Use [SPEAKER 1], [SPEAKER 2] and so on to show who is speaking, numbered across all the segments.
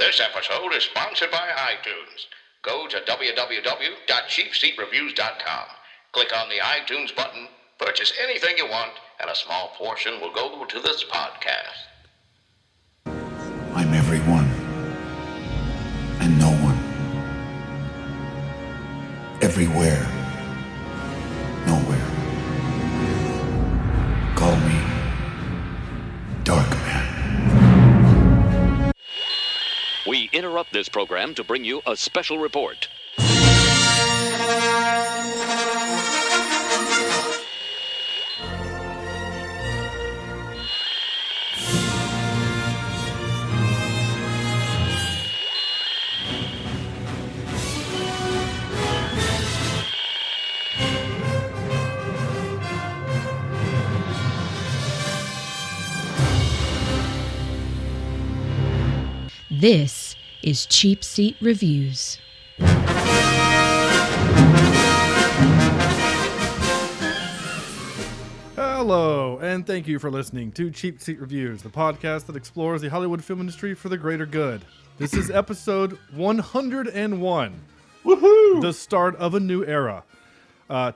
[SPEAKER 1] This episode is sponsored by iTunes. Go to www.cheapseatreviews.com. Click on the iTunes button, purchase anything you want, and a small portion will go to this podcast.
[SPEAKER 2] I'm everyone and no one. Everywhere, nowhere. Call me Darkman.
[SPEAKER 3] We interrupt this program to bring you a special report.
[SPEAKER 4] This is Cheapseat Reviews.
[SPEAKER 5] Hello, and thank you for listening to Cheapseat Reviews, the podcast that explores the Hollywood film industry for the greater good. This is episode 101.
[SPEAKER 6] Woohoo!
[SPEAKER 5] The start of a new era.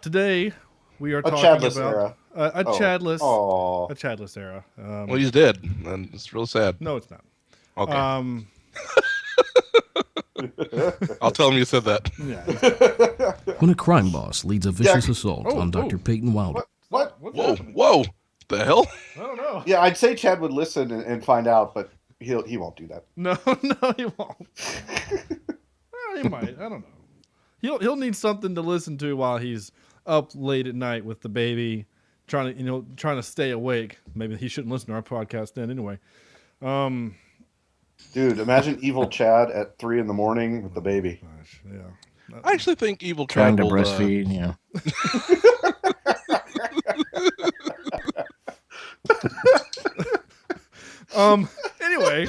[SPEAKER 5] Today, we are talking
[SPEAKER 6] Chadless
[SPEAKER 5] about
[SPEAKER 6] era.
[SPEAKER 5] A Chadless era.
[SPEAKER 7] Well, he's dead, and it's real sad.
[SPEAKER 5] No, it's not.
[SPEAKER 7] Okay. I'll tell him you said that.
[SPEAKER 5] Yeah.
[SPEAKER 8] When a crime boss leads a vicious assault on Dr. Peyton Wilder.
[SPEAKER 6] What?
[SPEAKER 7] Whoa! The hell?
[SPEAKER 5] I don't know.
[SPEAKER 6] Yeah, I'd say Chad would listen and find out, but he won't do that.
[SPEAKER 5] No, he won't. Well, he might. I don't know. He'll need something to listen to while he's up late at night with the baby, trying to stay awake. Maybe he shouldn't listen to our podcast then anyway.
[SPEAKER 6] Dude, imagine evil Chad at 3 a.m. with the baby.
[SPEAKER 5] Gosh, yeah.
[SPEAKER 7] I actually think evil
[SPEAKER 9] Trying
[SPEAKER 7] Chad
[SPEAKER 9] to
[SPEAKER 7] will,
[SPEAKER 9] breastfeed, yeah.
[SPEAKER 5] Anyway,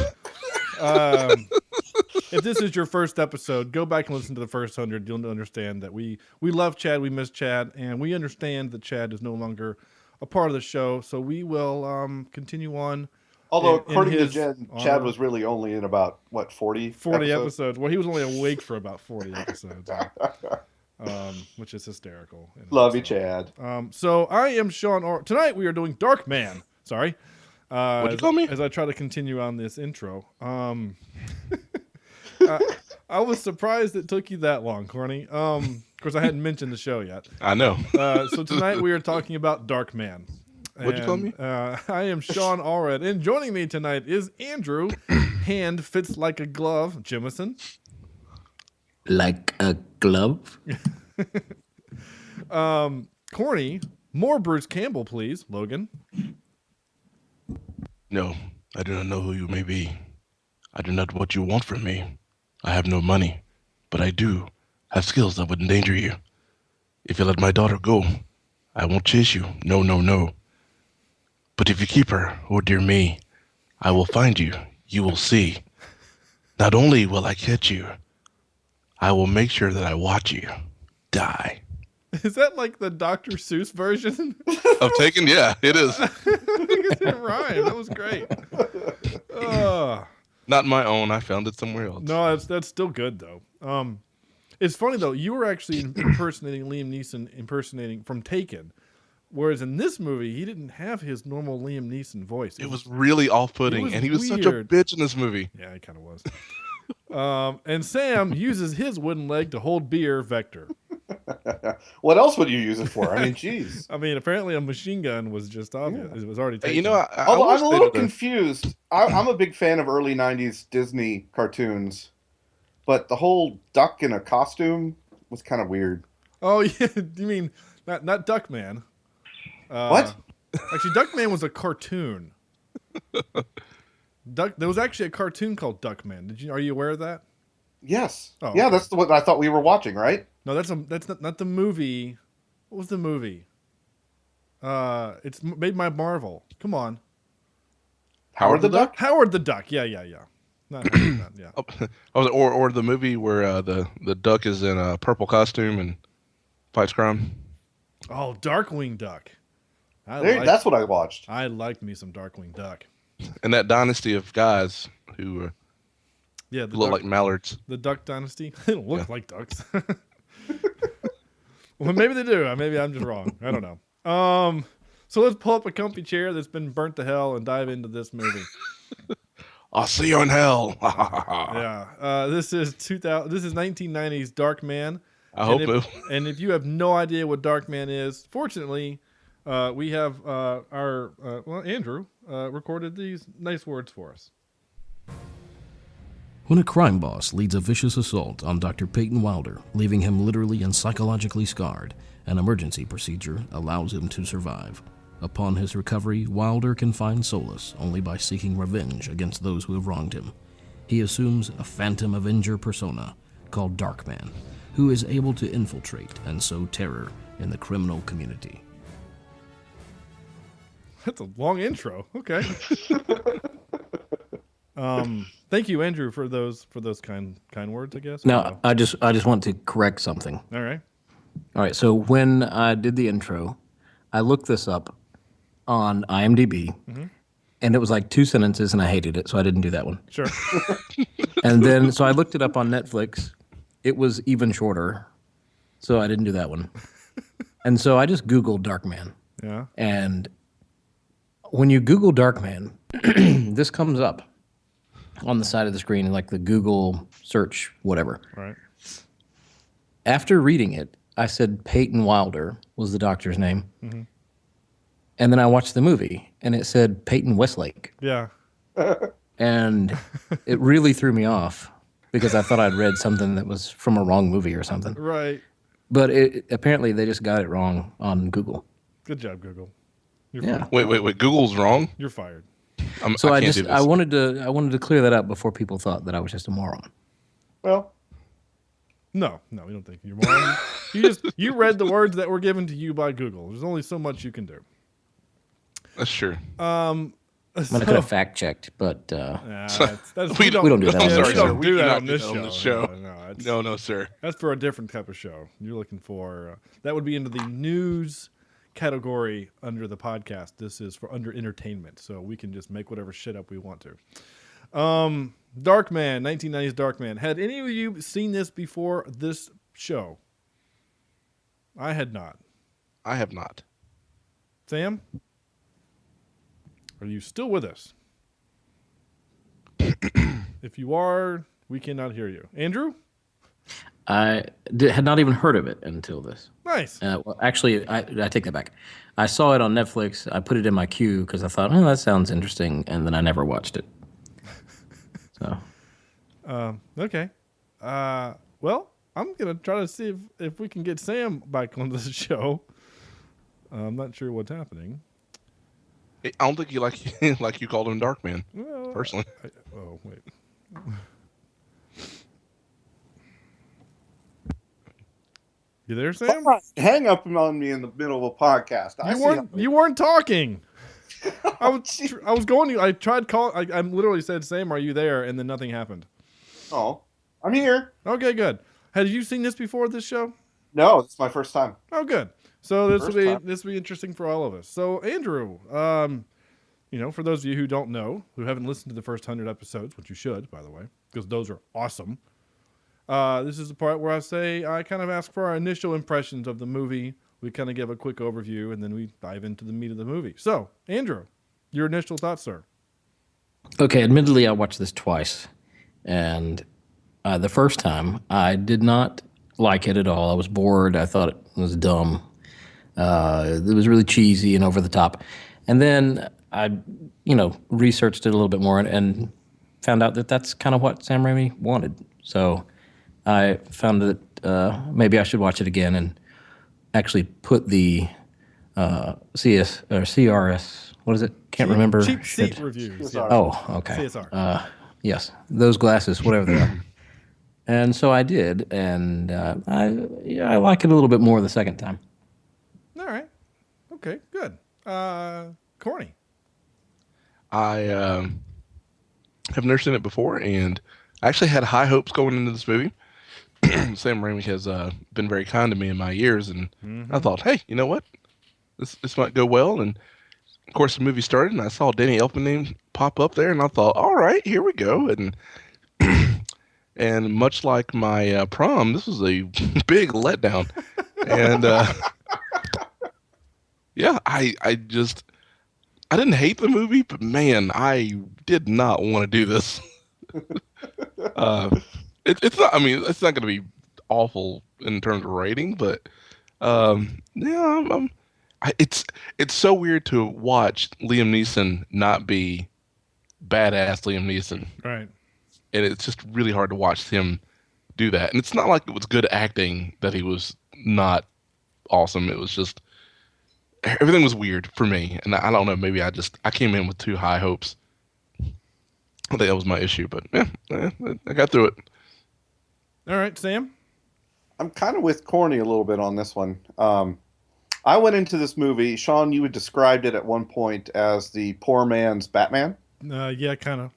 [SPEAKER 5] if this is your first episode, go back and listen to the first 100. You'll understand that we love Chad, we miss Chad, and we understand that Chad is no longer a part of the show. So we will continue on.
[SPEAKER 6] Although,
[SPEAKER 5] in
[SPEAKER 6] according to
[SPEAKER 5] his
[SPEAKER 6] Jen,
[SPEAKER 5] honor.
[SPEAKER 6] Chad was really only in about, 40
[SPEAKER 5] episodes. Well, he was only awake for about 40 episodes, which is hysterical.
[SPEAKER 6] Love you, Chad.
[SPEAKER 5] So I am Sean. Tonight we are doing Darkman. Sorry.
[SPEAKER 7] What'd you call me?
[SPEAKER 5] As I try to continue on this intro. I was surprised it took you that long, Corny. Of course, I hadn't mentioned the show yet.
[SPEAKER 7] I know.
[SPEAKER 5] So tonight we are talking about Darkman.
[SPEAKER 7] What'd you call me?
[SPEAKER 5] I am Sean Allred, and joining me tonight is Andrew. Hand fits like a glove, Jimison.
[SPEAKER 9] Like a glove?
[SPEAKER 5] Corny. More Bruce Campbell, please, Logan.
[SPEAKER 7] No, I do not know who you may be. I do not know what you want from me. I have no money, but I do have skills that would endanger you. If you let my daughter go, I won't chase you. No. But if you keep her, oh dear me, I will find you. You will see. Not only will I catch you, I will make sure that I watch you die.
[SPEAKER 5] Is that like the Dr. Seuss version?
[SPEAKER 7] Of Taken? Yeah, it is.
[SPEAKER 5] It rhymed. That was great.
[SPEAKER 7] Not my own. I found it somewhere else.
[SPEAKER 5] No, that's still good though. It's funny though. You were actually impersonating Liam Neeson from Taken, whereas in this movie he didn't have his normal Liam Neeson voice.
[SPEAKER 7] It was really off-putting, and he was such a
[SPEAKER 5] weird.
[SPEAKER 7] bitch in this movie.
[SPEAKER 5] Yeah, he kind of was. And Sam uses his wooden leg to hold beer, Vector.
[SPEAKER 6] What else would you use it for? I mean, jeez.
[SPEAKER 5] I mean, apparently a machine gun was just obvious.
[SPEAKER 6] Yeah.
[SPEAKER 5] It was already taken.
[SPEAKER 7] You know,
[SPEAKER 6] Although I'm a little
[SPEAKER 7] confused.
[SPEAKER 6] confused. I'm a big fan of early 90s Disney cartoons, but the whole duck in a costume was kind of weird.
[SPEAKER 5] Oh, yeah. You mean not Duckman?
[SPEAKER 6] What?
[SPEAKER 5] Actually, Duckman was a cartoon. There was actually a cartoon called Duckman. Are you aware of that?
[SPEAKER 6] Yes.
[SPEAKER 5] Oh,
[SPEAKER 6] yeah,
[SPEAKER 5] okay.
[SPEAKER 6] that's what I thought we were watching, right?
[SPEAKER 5] No, that's not the movie. What was the movie? It's made by Marvel. Come on.
[SPEAKER 6] Howard the Duck?
[SPEAKER 5] Howard the Duck. Yeah. Not Howard the Duck, yeah.
[SPEAKER 7] Or the movie where the duck is in a purple costume and fights crime.
[SPEAKER 5] Oh, Darkwing Duck.
[SPEAKER 6] That's what I watched.
[SPEAKER 5] I liked me some Darkwing Duck.
[SPEAKER 7] And that dynasty of guys who
[SPEAKER 5] Yeah,
[SPEAKER 7] They look like mallards.
[SPEAKER 5] The Duck Dynasty. They don't look like ducks. Well, maybe they do. Maybe I'm just wrong. I don't know. So let's pull up a comfy chair that's been burnt to hell and dive into this movie.
[SPEAKER 7] I'll see you in hell.
[SPEAKER 5] Yeah. This is 1990s Darkman.
[SPEAKER 7] I hope so.
[SPEAKER 5] And if you have no idea what Darkman is, fortunately, we have Andrew recorded these nice words for us.
[SPEAKER 8] When a crime boss leads a vicious assault on Dr. Peyton Wilder, leaving him literally and psychologically scarred, an emergency procedure allows him to survive. Upon his recovery, Wilder can find solace only by seeking revenge against those who have wronged him. He assumes a phantom avenger persona called Darkman, who is able to infiltrate and sow terror in the criminal community.
[SPEAKER 5] That's a long intro. Okay. Thank you, Andrew, for those kind words, I guess.
[SPEAKER 9] Now, I just want to correct something.
[SPEAKER 5] All right.
[SPEAKER 9] So when I did the intro, I looked this up on IMDb, and it was like 2 sentences, and I hated it, so I didn't do that one.
[SPEAKER 5] Sure.
[SPEAKER 9] And then, so I looked it up on Netflix. It was even shorter, so I didn't do that one. And so I just Googled Darkman.
[SPEAKER 5] Yeah.
[SPEAKER 9] And when you Google Darkman, this comes up on the side of the screen, like the Google search, whatever.
[SPEAKER 5] Right.
[SPEAKER 9] After reading it, I said Peyton Wilder was the doctor's name. Mm-hmm. And then I watched the movie, and it said Peyton Westlake.
[SPEAKER 5] Yeah.
[SPEAKER 9] And it really threw me off because I thought I'd read something that was from a wrong movie or something.
[SPEAKER 5] Right.
[SPEAKER 9] But apparently they just got it wrong on Google.
[SPEAKER 5] Good job, Google. You're
[SPEAKER 9] Yeah.
[SPEAKER 5] fired.
[SPEAKER 7] Wait. Google's wrong?
[SPEAKER 5] You're fired.
[SPEAKER 9] So I wanted to clear that up before people thought that I was just a moron.
[SPEAKER 6] Well,
[SPEAKER 5] No, we don't think you're moron. You read the words that were given to you by Google. There's only so much you can do.
[SPEAKER 7] That's true.
[SPEAKER 9] I mean, I could have fact checked, but
[SPEAKER 5] we
[SPEAKER 9] don't do that.
[SPEAKER 5] Yeah,
[SPEAKER 7] sorry,
[SPEAKER 5] we
[SPEAKER 7] sir.
[SPEAKER 5] don't
[SPEAKER 7] We
[SPEAKER 5] do
[SPEAKER 7] do
[SPEAKER 5] that
[SPEAKER 7] not
[SPEAKER 5] on
[SPEAKER 7] do
[SPEAKER 5] this
[SPEAKER 7] that
[SPEAKER 5] show.
[SPEAKER 7] on this show.
[SPEAKER 5] No,
[SPEAKER 7] sir.
[SPEAKER 5] That's for a different type of show. You're looking for that would be into the news category under the podcast. This is for under entertainment, so we can just make whatever shit up we want to. Darkman, 1990s Darkman. Had any of you seen this before this show? I had not.
[SPEAKER 7] I have not.
[SPEAKER 5] Sam, are you still with us? If you are, we cannot hear you. Andrew?
[SPEAKER 9] I had not even heard of it until this.
[SPEAKER 5] Nice.
[SPEAKER 9] Well, actually, I take that back. I saw it on Netflix. I put it in my queue because I thought, oh, that sounds interesting, and then I never watched it. So.
[SPEAKER 5] Okay. Well, I'm gonna try to see if we can get Sam back on this show. I'm not sure what's happening.
[SPEAKER 7] I don't think you like you called him Darkman.
[SPEAKER 5] Well,
[SPEAKER 7] personally.
[SPEAKER 5] Wait. You there, Sam?
[SPEAKER 6] hang up on me in the middle of a podcast.
[SPEAKER 5] You weren't talking. I was going to. I tried call. I literally said, "Sam, are you there?" And then nothing happened.
[SPEAKER 6] Oh, I'm here.
[SPEAKER 5] Okay, good. Had you seen this before this show?
[SPEAKER 6] No, it's my first time.
[SPEAKER 5] Oh, good. So this will be interesting for all of us. So Andrew, for those of you who don't know, who haven't listened to the first 100 episodes, which you should, by the way, because those are awesome. This is the part where I kind of ask for our initial impressions of the movie. We kind of give a quick overview, and then we dive into the meat of the movie. So, Andrew, your initial thoughts, sir?
[SPEAKER 9] Okay, admittedly, I watched this twice, and the first time, I did not like it at all. I was bored. I thought it was dumb. It was really cheesy and over the top. And then I, researched it a little bit more and found out that that's kind of what Sam Raimi wanted. So I found that maybe I should watch it again and actually put the CRS, what is it? Can't remember.
[SPEAKER 5] Cheapseat Reviews.
[SPEAKER 6] CSR.
[SPEAKER 9] Oh, okay.
[SPEAKER 5] CSR.
[SPEAKER 9] Yes, those glasses, whatever they are. And so I did, and I like it a little bit more the second time.
[SPEAKER 5] All right. Okay, good. Corny.
[SPEAKER 7] I have never seen it before, and I actually had high hopes going into this movie. Sam Raimi has been very kind to me in my years, and I thought, hey, you know what? This might go well. And of course, the movie started, and I saw Danny Elfman name pop up there, and I thought, all right, here we go. And And much like my prom, this was a big letdown. And yeah, I didn't hate the movie, but man, I did not want to do this. It's not. I mean, it's not going to be awful in terms of rating, but yeah, it's so weird to watch Liam Neeson not be badass Liam Neeson,
[SPEAKER 5] Right.
[SPEAKER 7] and it's just really hard to watch him do that. And it's not like it was good acting that he was not awesome. It was just everything was weird for me, and I don't know. Maybe I came in with too high hopes. I think that was my issue, but yeah, I got through it.
[SPEAKER 5] All right, Sam.
[SPEAKER 6] I'm kind of with Corny a little bit on this one. I went into this movie, Sean, you had described it at one point as the poor man's Batman.
[SPEAKER 5] Yeah, kind of.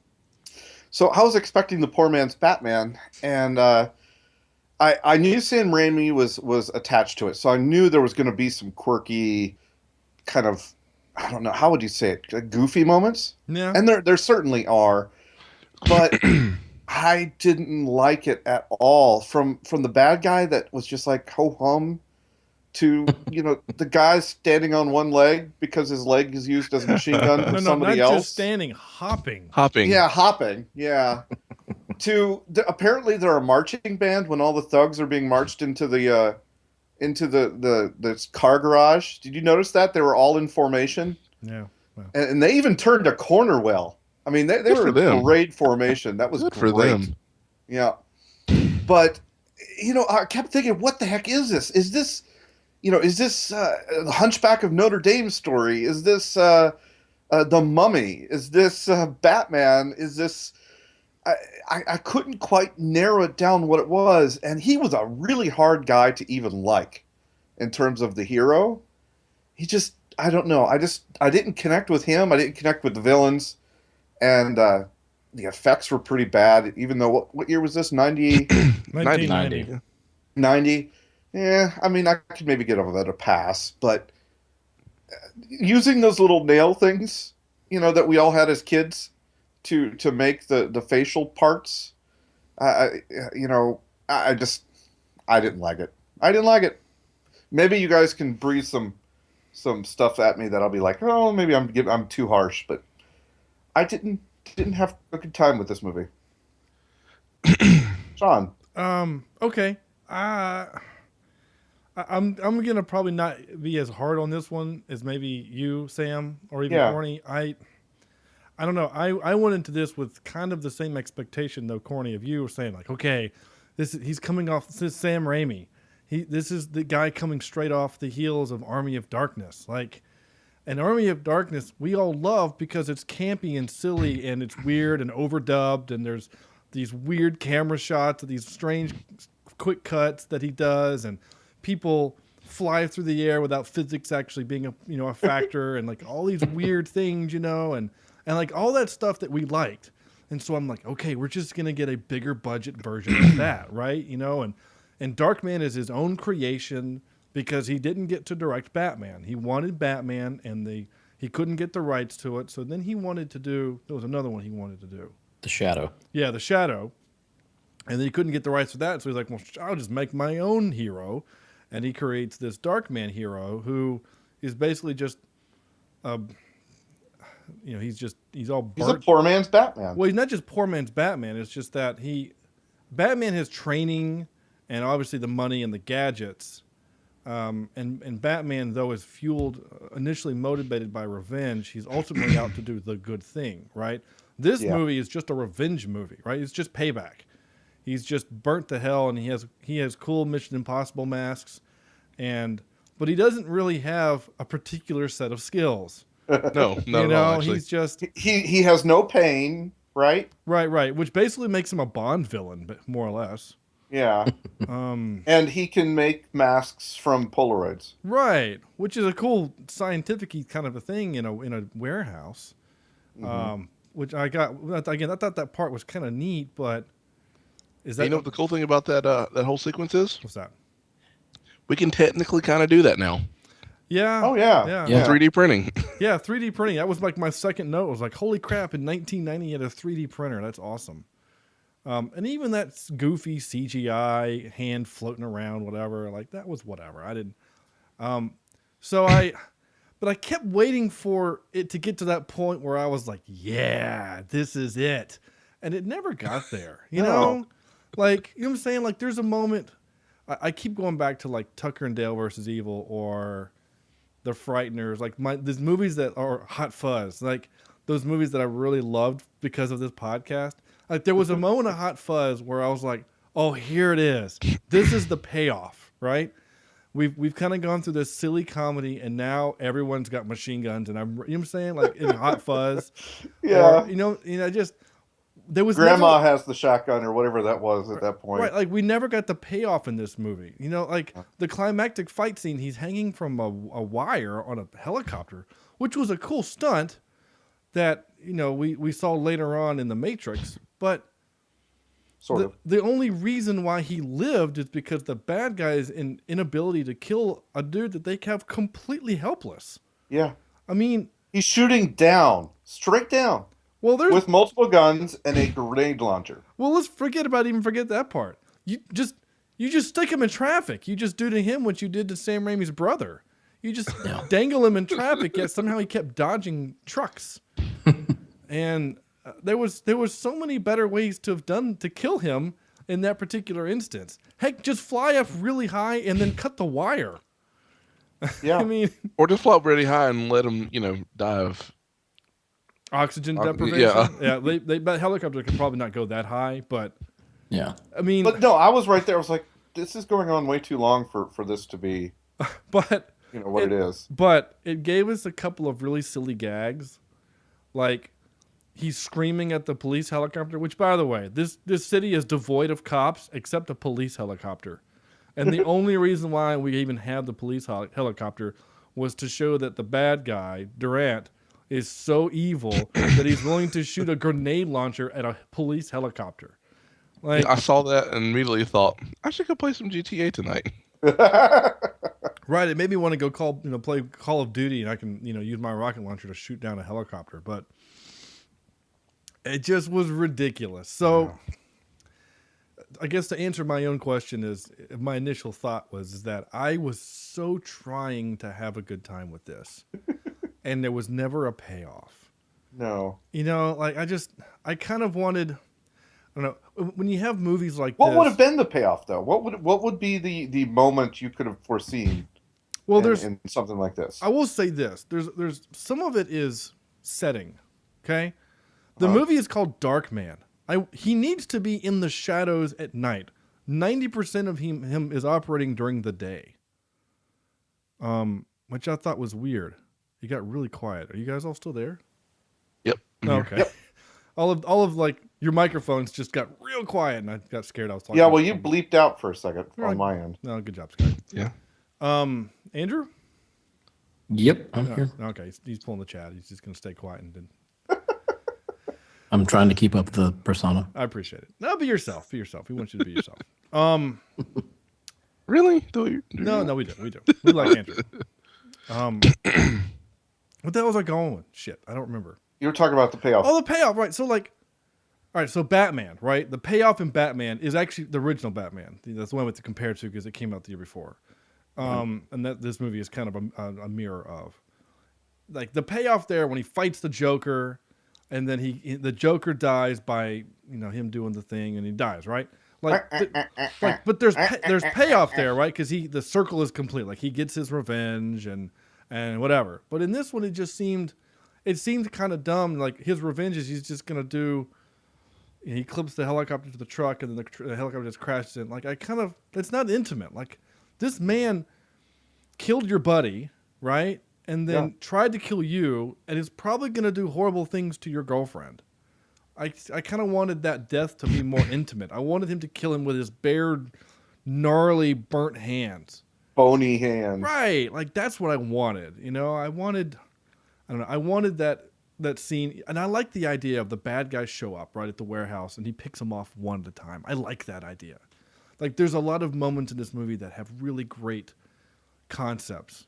[SPEAKER 6] So I was expecting the poor man's Batman, and I knew Sam Raimi was attached to it, so I knew there was going to be some quirky, kind of, I don't know, how would you say it, goofy moments?
[SPEAKER 5] Yeah.
[SPEAKER 6] And there certainly are, but I didn't like it at all. From the bad guy that was just like ho-hum to, the guy standing on one leg because his leg is used as a machine gun for somebody
[SPEAKER 5] not
[SPEAKER 6] else.
[SPEAKER 5] just standing, hopping.
[SPEAKER 6] Yeah, hopping. Yeah. Apparently they're a marching band when all the thugs are being marched into the car garage. Did you notice that? They were all in formation.
[SPEAKER 5] Yeah. Wow.
[SPEAKER 6] And they even turned a corner well. I mean, they were in parade formation. That was
[SPEAKER 7] Good
[SPEAKER 6] great.
[SPEAKER 7] for them.
[SPEAKER 6] Yeah. But, I kept thinking, what the heck is this? Is this the Hunchback of Notre Dame story? Is this the Mummy? Is this Batman? Is this... I couldn't quite narrow it down what it was. And he was a really hard guy to even like in terms of the hero. He just... I don't know. I didn't connect with him. I didn't connect with the villains. And the effects were pretty bad, even though, what year was this? 90?
[SPEAKER 5] 1990.
[SPEAKER 6] 90? Yeah, I mean, I could maybe get over that a pass, but using those little nail things, that we all had as kids to make the facial parts, I didn't like it. I didn't like it. Maybe you guys can breathe some stuff at me that I'll be like, oh, maybe I'm too harsh, but I didn't have a good time with this movie. Sean.
[SPEAKER 5] Okay. I'm gonna probably not be as hard on this one as maybe you, Sam, or even Corny. I don't know. I went into this with kind of the same expectation though, Corny, of you were saying like, okay, he's coming off. This is Sam Raimi. This is the guy coming straight off the heels of Army of Darkness. Like, an Army of Darkness we all love because it's campy and silly and it's weird and overdubbed and there's these weird camera shots of these strange quick cuts that he does, and people fly through the air without physics actually being a factor, and like all these weird things, and like all that stuff that we liked. And so I'm like, okay, we're just gonna get a bigger budget version of that, right? And Darkman is his own creation because he didn't get to direct Batman. He wanted Batman, and he couldn't get the rights to it. So then he wanted to do. There was another one he wanted to do.
[SPEAKER 9] The Shadow.
[SPEAKER 5] Yeah, The Shadow. And then he couldn't get the rights for that, so he's like, well, I'll just make my own hero. And he creates this Darkman hero who is basically just, he's all burnt.
[SPEAKER 6] He's a poor man's Batman.
[SPEAKER 5] Well, he's not just poor man's Batman. It's just that Batman has training and obviously the money and the gadgets. And Batman, though, is fueled, initially motivated by revenge. He's ultimately out to do the good thing, right? This movie is just a revenge movie, right? It's just payback. He's just burnt to hell, and he has cool Mission Impossible masks, but he doesn't really have a particular set of skills.
[SPEAKER 7] No, not at all. Actually,
[SPEAKER 5] he's just
[SPEAKER 6] he has no pain, right?
[SPEAKER 5] Right, which basically makes him a Bond villain, but more or less.
[SPEAKER 6] Yeah. And he can make masks from Polaroids.
[SPEAKER 5] Right, which is a cool scientific-y kind of a thing in a warehouse.
[SPEAKER 6] Mm-hmm.
[SPEAKER 5] Which I thought that part was kind of neat, but is that
[SPEAKER 7] what the cool thing about that whole sequence is?
[SPEAKER 5] What's that?
[SPEAKER 7] We can technically kind of do that now.
[SPEAKER 5] Yeah.
[SPEAKER 6] Oh yeah.
[SPEAKER 7] 3D printing.
[SPEAKER 5] Yeah, 3D printing. That was like my second note. It was like, holy crap! In 1990, he had a 3D printer. That's awesome. And even that goofy CGI hand floating around, whatever, like that was whatever. I didn't. But I kept waiting for it to get to that point where I was like, yeah, this is it. And it never got there, you know? Like, you know what I'm saying? Like, there's a moment. I keep going back to like Tucker and Dale versus Evil or The Frighteners, like these movies that are Hot Fuzz, like those movies that I really loved because of this podcast. Like there was a moment of Hot Fuzz where I was like, oh, here it is. This is the payoff, right? We've kind of gone through this silly comedy, and now everyone's got machine guns, and you know what I'm saying, like in Hot Fuzz,
[SPEAKER 6] Yeah.
[SPEAKER 5] Or, just there was
[SPEAKER 6] Grandma has the shotgun or whatever that was at that point.
[SPEAKER 5] right? Like we never got the payoff in this movie, like the climactic fight scene. He's hanging from a wire on a helicopter, which was a cool stunt that we saw later on in The Matrix, but. The only reason why he lived is because the bad guy's inability to kill a dude that they have completely helpless.
[SPEAKER 6] Yeah.
[SPEAKER 5] I mean...
[SPEAKER 6] He's shooting down. Straight down.
[SPEAKER 5] Well, with
[SPEAKER 6] multiple guns and a grenade launcher.
[SPEAKER 5] Well, let's forget that part. You just stick him in traffic. You just do to him what you did to Sam Raimi's brother. You just dangle him in traffic, yet somehow he kept dodging trucks. And... There was so many better ways to have done to kill him in that particular instance. Heck, just fly up really high and then cut the wire.
[SPEAKER 6] Yeah,
[SPEAKER 5] I mean,
[SPEAKER 7] or just fly up really high and let him, die of
[SPEAKER 5] oxygen deprivation. Yeah, that helicopter could probably not go that high, but
[SPEAKER 9] yeah,
[SPEAKER 5] I mean,
[SPEAKER 6] but no, I was right there. I was like, this is going on way too long for this to be,
[SPEAKER 5] but
[SPEAKER 6] what it is.
[SPEAKER 5] But it gave us a couple of really silly gags, like. He's screaming at the police helicopter, which, by the way, this city is devoid of cops except a police helicopter. And the only reason why we even had the police helicopter was to show that the bad guy, Durant, is so evil that he's willing to shoot a grenade launcher at a police helicopter. Like,
[SPEAKER 7] I saw that and immediately thought, I should go play some GTA tonight.
[SPEAKER 5] Right, it made me want to go play Call of Duty, and I can use my rocket launcher to shoot down a helicopter, but... It just was ridiculous. So, I guess to answer my own question my initial thought was that I was so trying to have a good time with this, and there was never a payoff.
[SPEAKER 6] No.
[SPEAKER 5] I kind of wanted. I don't know, when you have movies like
[SPEAKER 6] what
[SPEAKER 5] this.
[SPEAKER 6] What would have been the payoff, though? What would be the moment you could have foreseen?
[SPEAKER 5] Well,
[SPEAKER 6] in something like this.
[SPEAKER 5] I will say this: there's some of it is setting, okay. The movie is called Darkman. He needs to be in the shadows at night. 90% of him is operating during the day. Which I thought was weird. He got really quiet. Are you guys all still there?
[SPEAKER 7] Yep.
[SPEAKER 5] Okay. Yep. All of like your microphones just got real quiet, and I got scared. I was talking.
[SPEAKER 6] Yeah, well, you bleeped out for a second on my end.
[SPEAKER 5] No, good job, Scott.
[SPEAKER 7] Yeah.
[SPEAKER 5] Andrew?
[SPEAKER 9] Yep, I'm here.
[SPEAKER 5] Okay, he's pulling the chat. He's just gonna stay quiet and then.
[SPEAKER 9] I'm trying to keep up the persona.
[SPEAKER 5] I appreciate it. No, be yourself. Be yourself. We want you to be yourself.
[SPEAKER 7] Really?
[SPEAKER 5] No, we do. We like Andrew. What the hell was I going with? Shit, I don't remember.
[SPEAKER 6] You were talking about the payoff.
[SPEAKER 5] Oh, the payoff, right? So all right. So Batman, right? The payoff in Batman is actually the original Batman. That's the one to compare to because it came out the year before. And that this movie is kind of a mirror of, like the payoff there when he fights the Joker. And then the Joker dies by him doing the thing, and he dies, right? But there's payoff there, right? Because the circle is complete. Like he gets his revenge and whatever. But in this one, it seemed kind of dumb. Like his revenge is he's just gonna do. He clips the helicopter to the truck, and then the helicopter just crashes in. Like it's not intimate. Like this man killed your buddy, right? And then tried to kill you, and is probably going to do horrible things to your girlfriend. I kind of wanted that death to be more intimate. I wanted him to kill him with his bare, gnarly, burnt hands.
[SPEAKER 6] Bony hands.
[SPEAKER 5] Right. Like, that's what I wanted. I wanted that scene. And I like the idea of the bad guys show up right at the warehouse, and he picks them off one at a time. I like that idea. Like, there's a lot of moments in this movie that have really great concepts.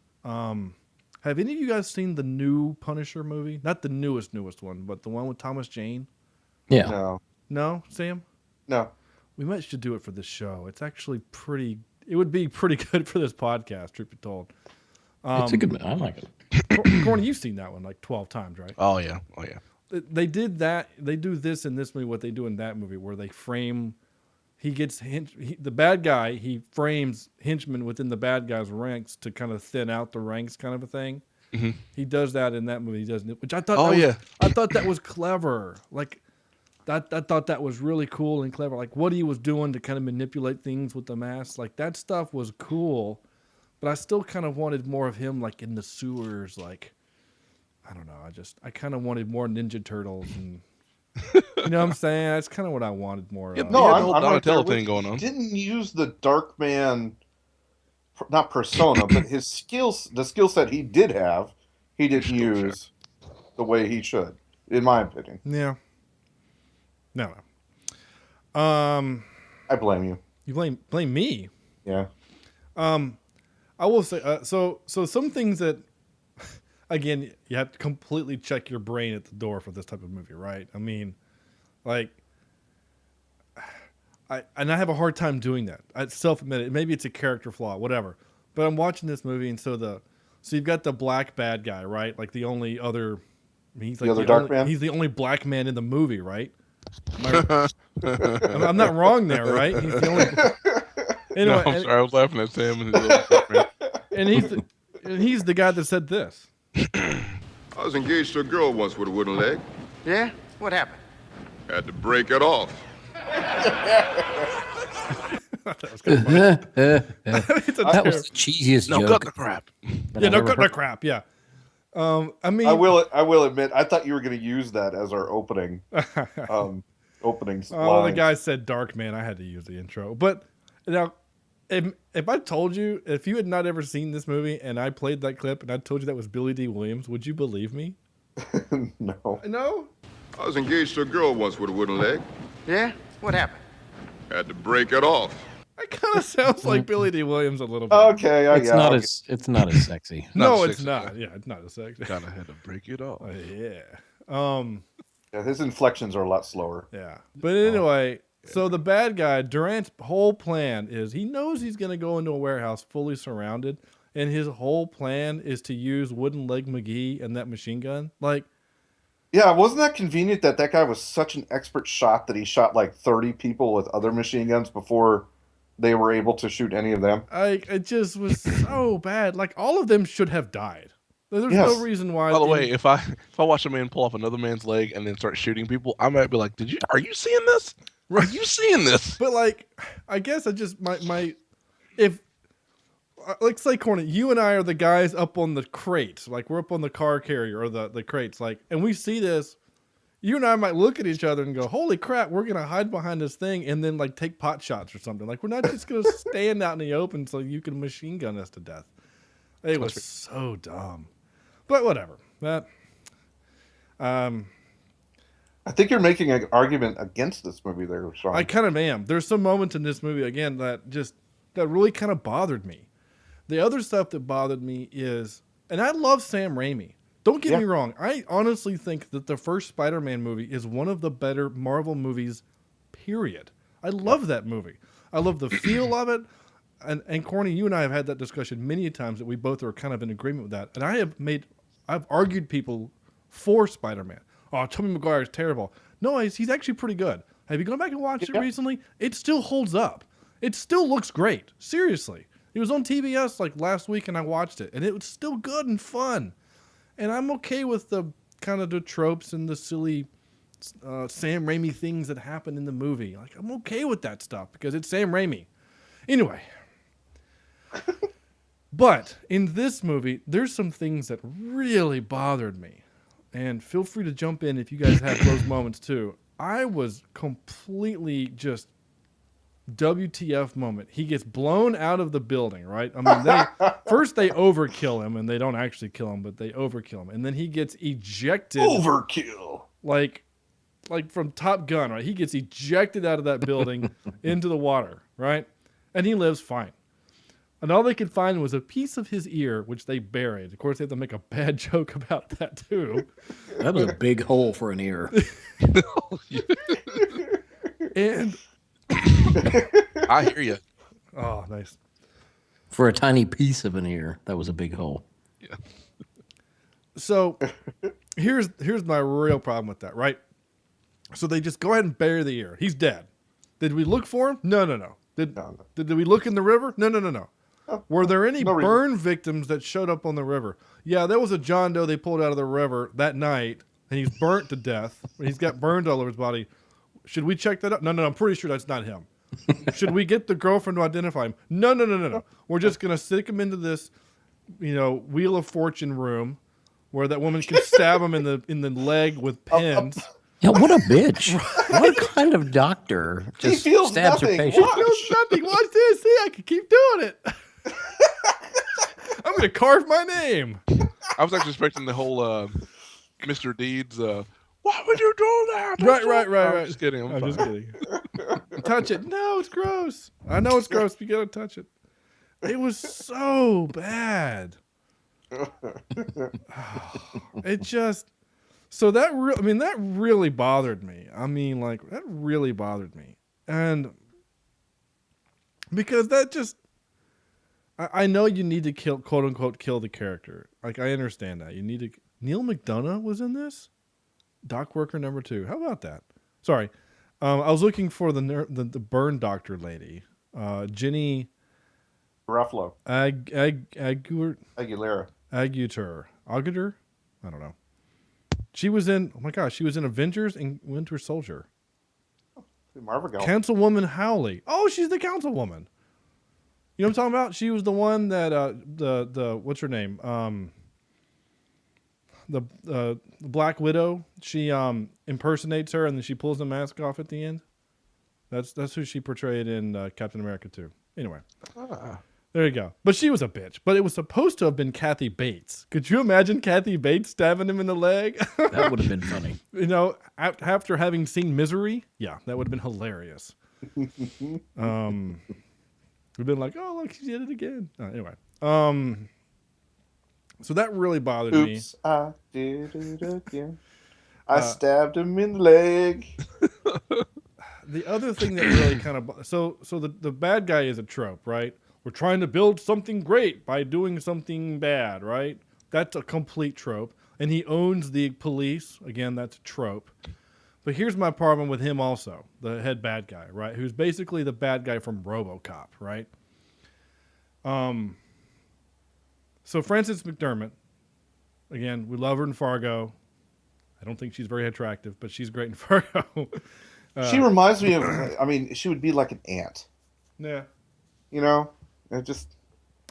[SPEAKER 5] Have any of you guys seen the new Punisher movie? Not the newest one, but the one with Thomas Jane?
[SPEAKER 9] Yeah.
[SPEAKER 5] No, Sam?
[SPEAKER 6] No.
[SPEAKER 5] We might should do it for this show. It's actually pretty. It would be pretty good for this podcast, truth be told.
[SPEAKER 9] It's a good. I like it.
[SPEAKER 5] Corny, you've seen that one like 12 times, right?
[SPEAKER 7] Oh yeah.
[SPEAKER 5] They did that. They do this in this movie. What they do in that movie, where they frame. He gets the bad guy. He frames henchmen within the bad guy's ranks to kind of thin out the ranks, kind of a thing.
[SPEAKER 7] Mm-hmm.
[SPEAKER 5] He does that in that movie. He does, which I thought. I thought that was clever. Like, I thought that was really cool and clever. Like what he was doing to kind of manipulate things with the mask. Like that stuff was cool, but I still kind of wanted more of him, like in the sewers. Like, I don't know. I kind of wanted more Ninja Turtles and. You know what I'm saying? That's kind of what I wanted more of.
[SPEAKER 6] No,
[SPEAKER 7] I'm
[SPEAKER 6] right
[SPEAKER 7] Donatello
[SPEAKER 6] there
[SPEAKER 7] thing going on.
[SPEAKER 6] Didn't use the Darkman, not persona, but his skills, the skill set he did have, he didn't use the way he should, in my opinion.
[SPEAKER 5] Yeah. No.
[SPEAKER 6] I blame you.
[SPEAKER 5] You blame me?
[SPEAKER 6] Yeah.
[SPEAKER 5] I will say, so some things that, again, you have to completely check your brain at the door for this type of movie, right? I mean, like, I have a hard time doing that. I self-admit it. Maybe it's a character flaw, whatever. But I'm watching this movie, and so you've got the black bad guy, right? Like the only other, he's like
[SPEAKER 6] Darkman.
[SPEAKER 5] He's the only black man in the movie, right? I'm not wrong there, right? He's the only. Anyway,
[SPEAKER 7] I'm sorry, I was laughing at Sam and his little
[SPEAKER 5] and he's the guy that said this.
[SPEAKER 10] I was engaged to a girl once with a wooden leg.
[SPEAKER 1] Yeah? What happened?
[SPEAKER 10] Had to break it off.
[SPEAKER 5] That was kind of funny.
[SPEAKER 9] That was the cheesiest joke.
[SPEAKER 7] No, cut the crap.
[SPEAKER 5] Yeah, no, cut the crap. Yeah. I mean,
[SPEAKER 6] I will admit, I thought you were going to use that as our opening line.
[SPEAKER 5] The guy said Darkman. I had to use the intro. But now, if I told you, if you had not ever seen this movie and I played that clip and I told you that was Billy D. Williams, would you believe me?
[SPEAKER 6] No.
[SPEAKER 5] No?
[SPEAKER 10] I was engaged to a girl once with a wooden leg.
[SPEAKER 1] Yeah? What happened?
[SPEAKER 10] Had to break it off.
[SPEAKER 5] It kind of sounds like Billy D. Williams a little bit.
[SPEAKER 6] Okay,
[SPEAKER 9] it's not as sexy.
[SPEAKER 5] No, it's not. Yeah, it's not as sexy.
[SPEAKER 7] Kind of had to break it off.
[SPEAKER 5] Yeah.
[SPEAKER 6] Yeah, his inflections are a lot slower.
[SPEAKER 5] Yeah. But anyway, so the bad guy, Durant's whole plan is he knows he's going to go into a warehouse fully surrounded, and his whole plan is to use Wooden Leg McGee and that machine gun. Like,
[SPEAKER 6] yeah, wasn't that convenient that guy was such an expert shot that he shot like 30 people with other machine guns before they were able to shoot any of them?
[SPEAKER 5] It just was so bad. Like, all of them should have died. There's no reason why.
[SPEAKER 7] By the way, if I watch a man pull off another man's leg and then start shooting people, I might be like, are you seeing this? Are you seeing this?
[SPEAKER 5] But like, I guess I just if like say Corny, you and I are the guys up on the crates, like we're up on the car carrier or the crates, like, and we see this, you and I might look at each other and go, "Holy crap, we're gonna hide behind this thing and then like take pot shots or something." Like, we're not just gonna stand out in the open so you can machine gun us to death. It was so dumb, but whatever. That
[SPEAKER 6] I think you're making an argument against this movie there, Sean.
[SPEAKER 5] I kind of am. There's some moments in this movie, again, that really kind of bothered me. The other stuff that bothered me is, and I love Sam Raimi. Don't get me wrong. I honestly think that the first Spider-Man movie is one of the better Marvel movies, period. I love that movie. I love the feel of it. And Corny, you and I have had that discussion many times that we both are kind of in agreement with that. And I've argued people for Spider-Man. Oh, Tobey Maguire is terrible. No, he's actually pretty good. Have you gone back and watched it recently? It still holds up. It still looks great. Seriously. It was on TBS like last week and I watched it. And it was still good and fun. And I'm okay with the kind of the tropes and the silly Sam Raimi things that happen in the movie. Like, I'm okay with that stuff because it's Sam Raimi. Anyway. But in this movie, there's some things that really bothered me. And feel free to jump in if you guys have those moments too. I was completely just WTF moment. He gets blown out of the building, right? I mean, they overkill him, and they don't actually kill him, but they overkill him. And then he gets ejected.
[SPEAKER 6] Overkill.
[SPEAKER 5] Like from Top Gun, right? He gets ejected out of that building into the water, right? And he lives fine. And all they could find was a piece of his ear, which they buried. Of course, they have to make a bad joke about that, too.
[SPEAKER 9] That was a big hole for an ear.
[SPEAKER 5] And
[SPEAKER 7] I hear you.
[SPEAKER 5] Oh, nice.
[SPEAKER 9] For a tiny piece of an ear, that was a big hole.
[SPEAKER 7] Yeah.
[SPEAKER 5] So here's my real problem with that, right? So they just go ahead and bury the ear. He's dead. Did we look for him? No. Did we look in the river? No. Were there any burn victims that showed up on the river? Yeah, there was a John Doe they pulled out of the river that night, and he's burnt to death. He's got burned all over his body. Should we check that out? No, I'm pretty sure that's not him. Should we get the girlfriend to identify him? No. We're just going to stick him into this, Wheel of Fortune room where that woman can stab him in the leg with pins.
[SPEAKER 9] Yeah, what a bitch. What kind of doctor just stabs her patient?
[SPEAKER 5] He feels nothing. Watch this. See, I can keep doing it. I'm going to carve my name.
[SPEAKER 7] I was actually expecting the whole Mr. Deeds, why would you do that?
[SPEAKER 5] Right.
[SPEAKER 7] I'm just kidding.
[SPEAKER 5] I'm just kidding. Touch it. No, it's gross. I know it's gross, but you got to touch it. It was so bad. It just... So that really bothered me. That really bothered me. And because that just... I know you need to kill, quote unquote, kill the character. Like, I understand that. You need to... Neil McDonough was in this? Doc Worker number 2. How about that? Sorry. I was looking for the burn doctor lady. Jenny...
[SPEAKER 6] Ruffalo.
[SPEAKER 5] Aguilera. Agutter. I don't know. She was in... Oh, my gosh. She was in Avengers and Winter Soldier.
[SPEAKER 6] Marvel.
[SPEAKER 5] Councilwoman Howley. Oh, she's the councilwoman. You know what I'm talking about? She was the one that the what's her name? The Black Widow. She impersonates her and then she pulls the mask off at the end. That's who she portrayed in Captain America 2. Anyway, there you go. But she was a bitch. But it was supposed to have been Kathy Bates. Could you imagine Kathy Bates stabbing him in the leg?
[SPEAKER 9] That would have been funny.
[SPEAKER 5] After having seen Misery, yeah, that would have been hilarious. We've been like, oh, look, she did it again. Anyway, so that really bothered me.
[SPEAKER 6] Oops, I did it again. I stabbed him in the leg.
[SPEAKER 5] The other thing that really kind of... So the bad guy is a trope, right? We're trying to build something great by doing something bad, right? That's a complete trope. And he owns the police. Again, that's a trope. But here's my problem with him also, the head bad guy, right? Who's basically the bad guy from RoboCop, right? So Frances McDermott, again, we love her in Fargo. I don't think she's very attractive, but she's great in Fargo.
[SPEAKER 6] She reminds me of, she would be like an ant.
[SPEAKER 5] Yeah.
[SPEAKER 6] It just...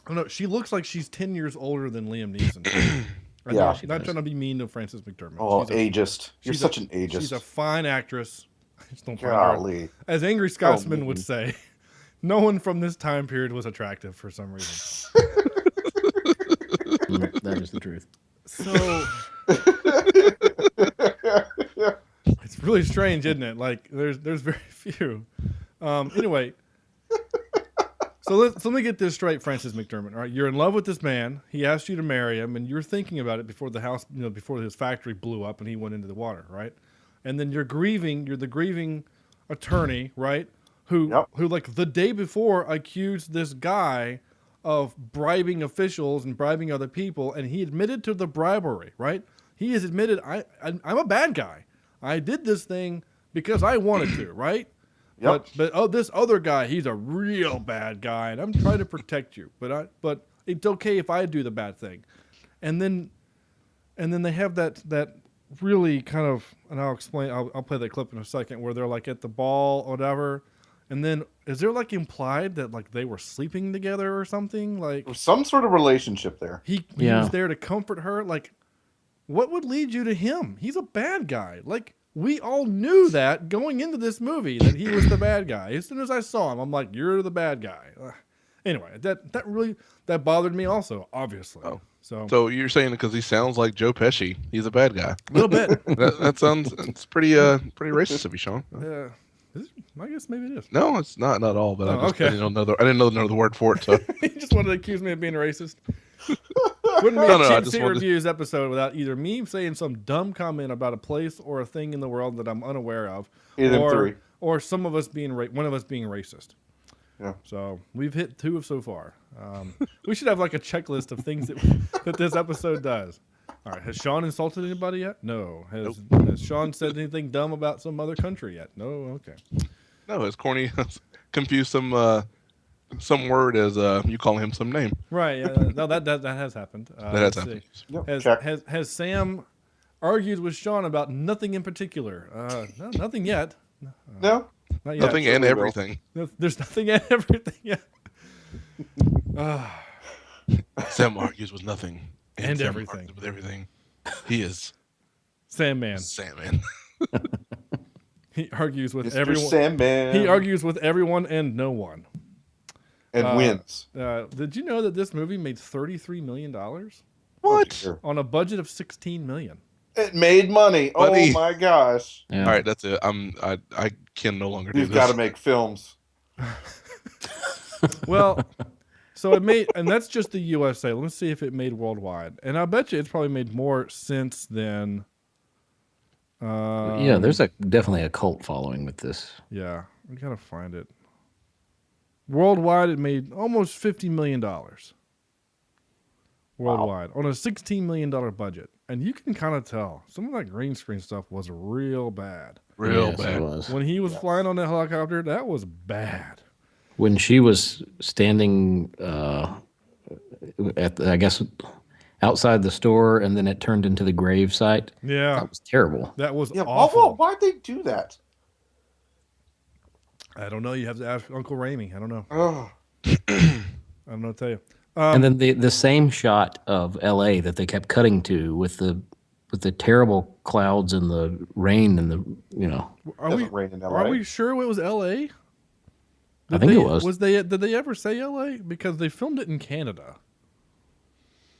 [SPEAKER 5] I don't know. She looks like she's 10 years older than Liam Neeson.
[SPEAKER 6] Yeah.
[SPEAKER 5] She's not trying to be mean to Frances McDermott.
[SPEAKER 6] Oh, ageist. You're such an ageist.
[SPEAKER 5] She's a fine actress. I just don't find
[SPEAKER 6] Golly.
[SPEAKER 5] her. As Angry Scotsman would say, no one from this time period was attractive for some reason.
[SPEAKER 9] That is the truth.
[SPEAKER 5] So it's really strange, isn't it? Like there's very few. Anyway, so let me get this straight, Frances McDermott. All right, you're in love with this man. He asked you to marry him, and you're thinking about it before the house, before his factory blew up and he went into the water, right? And then you're grieving. You're the grieving attorney, right? Who like the day before accused this guy of bribing officials and bribing other people, and he admitted to the bribery, right? He has admitted, I'm a bad guy. I did this thing because I wanted to, right? Yep. But this other guy, he's a real bad guy, and I'm trying to protect you. But it's okay if I do the bad thing. And then they have that really kind of, and I'll explain. I'll play that clip in a second where they're like at the ball or whatever. And then is there like implied that like they were sleeping together or something? Like
[SPEAKER 6] some sort of relationship there.
[SPEAKER 5] He was there to comfort her. Like, what would lead you to him? He's a bad guy. Like, we all knew that going into this movie that he was the bad guy. As soon as I saw him, I'm like, you're the bad guy. Anyway, that really bothered me also, obviously.
[SPEAKER 7] Oh.
[SPEAKER 5] So
[SPEAKER 7] you're saying because he sounds like Joe Pesci, he's a bad guy.
[SPEAKER 5] A little bit.
[SPEAKER 7] that sounds it's pretty racist of you, Sean.
[SPEAKER 5] Yeah. I guess maybe it is.
[SPEAKER 7] No, it's not at all. But
[SPEAKER 5] okay.
[SPEAKER 7] I didn't know another word for it. So
[SPEAKER 5] you just wanted to accuse me of being a racist. Wouldn't be a Cheapseat Reviews episode without either me saying some dumb comment about a place or a thing in the world that I'm unaware of, or some of us being one of us being racist.
[SPEAKER 6] Yeah.
[SPEAKER 5] So we've hit 2 so far. We should have like a checklist of things that this episode does. All right. Has Sean insulted anybody yet? No. Has Sean said anything dumb about some other country yet? No. Okay.
[SPEAKER 7] No, has Corny confused some word as you call him some name?
[SPEAKER 5] Right. Yeah. No, that has happened.
[SPEAKER 7] That has happened.
[SPEAKER 6] Yep,
[SPEAKER 5] Has Sam argued with Sean about nothing in particular? No, nothing yet.
[SPEAKER 6] No.
[SPEAKER 5] Not yet.
[SPEAKER 7] Nothing and everything.
[SPEAKER 5] There's nothing and everything yet.
[SPEAKER 7] Sam argues with nothing
[SPEAKER 5] And
[SPEAKER 7] Sam
[SPEAKER 5] everything.
[SPEAKER 7] argues with everything. He is
[SPEAKER 5] Sandman.
[SPEAKER 7] Sandman.
[SPEAKER 5] He argues with
[SPEAKER 6] Mr.
[SPEAKER 5] everyone.
[SPEAKER 6] Sandman.
[SPEAKER 5] He argues with everyone and no one.
[SPEAKER 6] And wins.
[SPEAKER 5] Did you know that this movie made $33 million
[SPEAKER 7] What?
[SPEAKER 5] on a budget of $16 million?
[SPEAKER 6] It made money.
[SPEAKER 7] Buddy.
[SPEAKER 6] Oh my gosh.
[SPEAKER 9] Yeah.
[SPEAKER 7] All right, that's it. I can no longer do
[SPEAKER 6] You've
[SPEAKER 7] this.
[SPEAKER 6] got to make films.
[SPEAKER 5] Well, so it made, and that's just the USA. Let's see if it made worldwide. And I bet you it's probably made more since then.
[SPEAKER 9] Yeah, there's definitely a cult following with this.
[SPEAKER 5] Yeah, we gotta find it. Worldwide, it made almost $50 million. Worldwide on a $16 million budget, and you can kind of tell some of that green screen stuff was real bad.
[SPEAKER 7] Real
[SPEAKER 9] Yes, it
[SPEAKER 7] bad.
[SPEAKER 9] was.
[SPEAKER 5] When he was flying on that helicopter, that was bad.
[SPEAKER 9] When she was standing I guess outside the store, and then it turned into the grave site.
[SPEAKER 5] Yeah,
[SPEAKER 9] That was terrible.
[SPEAKER 5] that was
[SPEAKER 6] Yeah,
[SPEAKER 5] awful.
[SPEAKER 6] why'd they do that?
[SPEAKER 5] I don't know. You have to ask Uncle Raimi. I don't know.
[SPEAKER 6] Oh,
[SPEAKER 5] I don't know what to tell you.
[SPEAKER 9] And then the same shot of L.A. that they kept cutting to with the terrible clouds and the rain and
[SPEAKER 5] Are we
[SPEAKER 6] doesn't rain in LA.
[SPEAKER 5] Are we sure it was L.A.?
[SPEAKER 9] I think it was.
[SPEAKER 5] Did they ever say L.A.? Because they filmed it in Canada.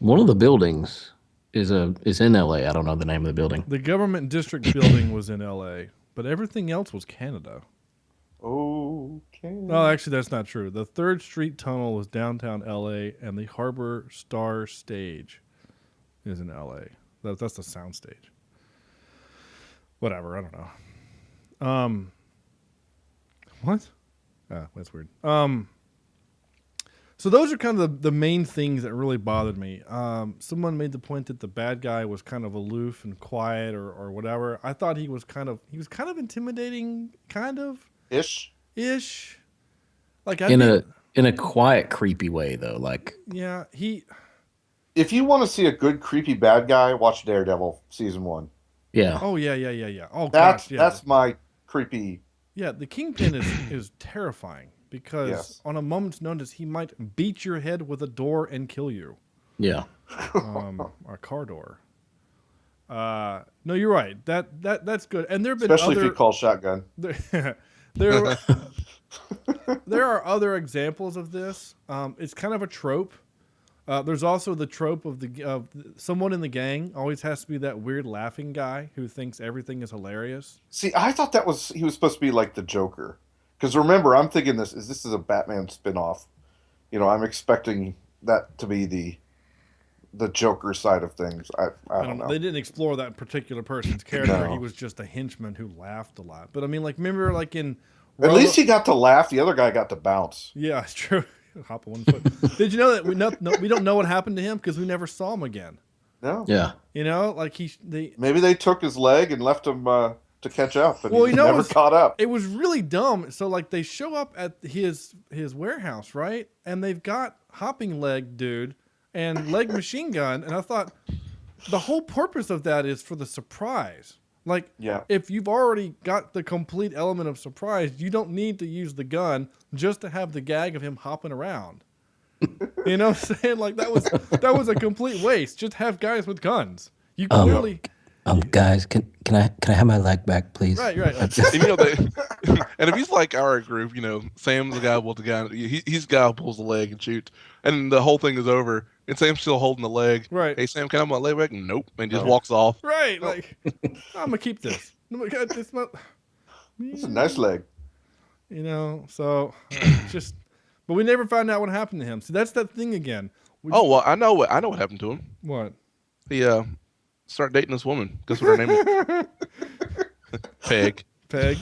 [SPEAKER 9] One of the buildings is in L.A. I don't know the name of the building.
[SPEAKER 5] The government district building was in L.A., but everything else was Canada.
[SPEAKER 6] Okay.
[SPEAKER 5] No, actually, that's not true. The 3rd Street Tunnel was downtown L.A., and the Harbor Star Stage is in L.A. That's the sound stage. Whatever, I don't know. What? That's weird. So those are kind of the main things that really bothered me. Someone made the point that the bad guy was kind of aloof and quiet or whatever. I thought he was kind of intimidating, kind of ish. Like
[SPEAKER 9] In a quiet, creepy way though. Like
[SPEAKER 5] yeah,
[SPEAKER 6] If you want to see a good creepy bad guy, watch Daredevil season 1.
[SPEAKER 9] yeah.
[SPEAKER 5] Oh yeah. Oh
[SPEAKER 6] That's
[SPEAKER 5] gosh, yeah.
[SPEAKER 6] that's my creepy.
[SPEAKER 5] Yeah, the Kingpin is terrifying because
[SPEAKER 6] Yes.
[SPEAKER 5] on a moment's notice he might beat your head with a door and kill you.
[SPEAKER 9] Yeah.
[SPEAKER 5] A car door. No, you're right. That's good. And there've been
[SPEAKER 6] Especially
[SPEAKER 5] other,
[SPEAKER 6] if you call shotgun.
[SPEAKER 5] there there are other examples of this. It's kind of a trope. There's also the trope of someone in the gang always has to be that weird laughing guy who thinks everything is hilarious.
[SPEAKER 6] See, I thought he was supposed to be like the Joker. Because remember, I'm thinking this is a Batman spinoff. I'm expecting that to be the Joker side of things. I don't know.
[SPEAKER 5] They didn't explore that particular person's character.
[SPEAKER 6] No.
[SPEAKER 5] He was just a henchman who laughed a lot. But I mean, like, remember, like in
[SPEAKER 6] At least he got to laugh. The other guy got to bounce.
[SPEAKER 5] yeah, it's true. Hop on one foot. Did you know that we don't know what happened to him because we never saw him again?
[SPEAKER 6] No.
[SPEAKER 9] Yeah.
[SPEAKER 5] Like
[SPEAKER 6] Maybe they took his leg and left him to catch up, but
[SPEAKER 5] Well,
[SPEAKER 6] he
[SPEAKER 5] you know,
[SPEAKER 6] never caught up.
[SPEAKER 5] It was really dumb. So like they show up at his warehouse, right? And they've got hopping leg dude and leg machine gun. And I thought the whole purpose of that is for the surprise. Like,
[SPEAKER 6] Yeah.
[SPEAKER 5] if you've already got the complete element of surprise, you don't need to use the gun just to have the gag of him hopping around. You know what I'm saying? Like that was a complete waste. Just have guys with guns. You clearly
[SPEAKER 9] Guys, can I have my leg back, please?
[SPEAKER 5] right.
[SPEAKER 7] And, and if he's like our group, Sam's the guy with the guy. He's the guy who pulls the leg and shoots, and the whole thing is over. And Sam's still holding the leg.
[SPEAKER 5] Right.
[SPEAKER 7] Hey Sam, can I have my leg back? Nope. And just walks off.
[SPEAKER 5] Right, like I'm gonna keep this. Oh my God, it's
[SPEAKER 6] It's a nice leg.
[SPEAKER 5] So just, but we never found out what happened to him. So that's that thing again.
[SPEAKER 7] I know what happened to him.
[SPEAKER 5] What?
[SPEAKER 7] He started dating this woman. Guess what her name is? Peg.
[SPEAKER 5] Peg.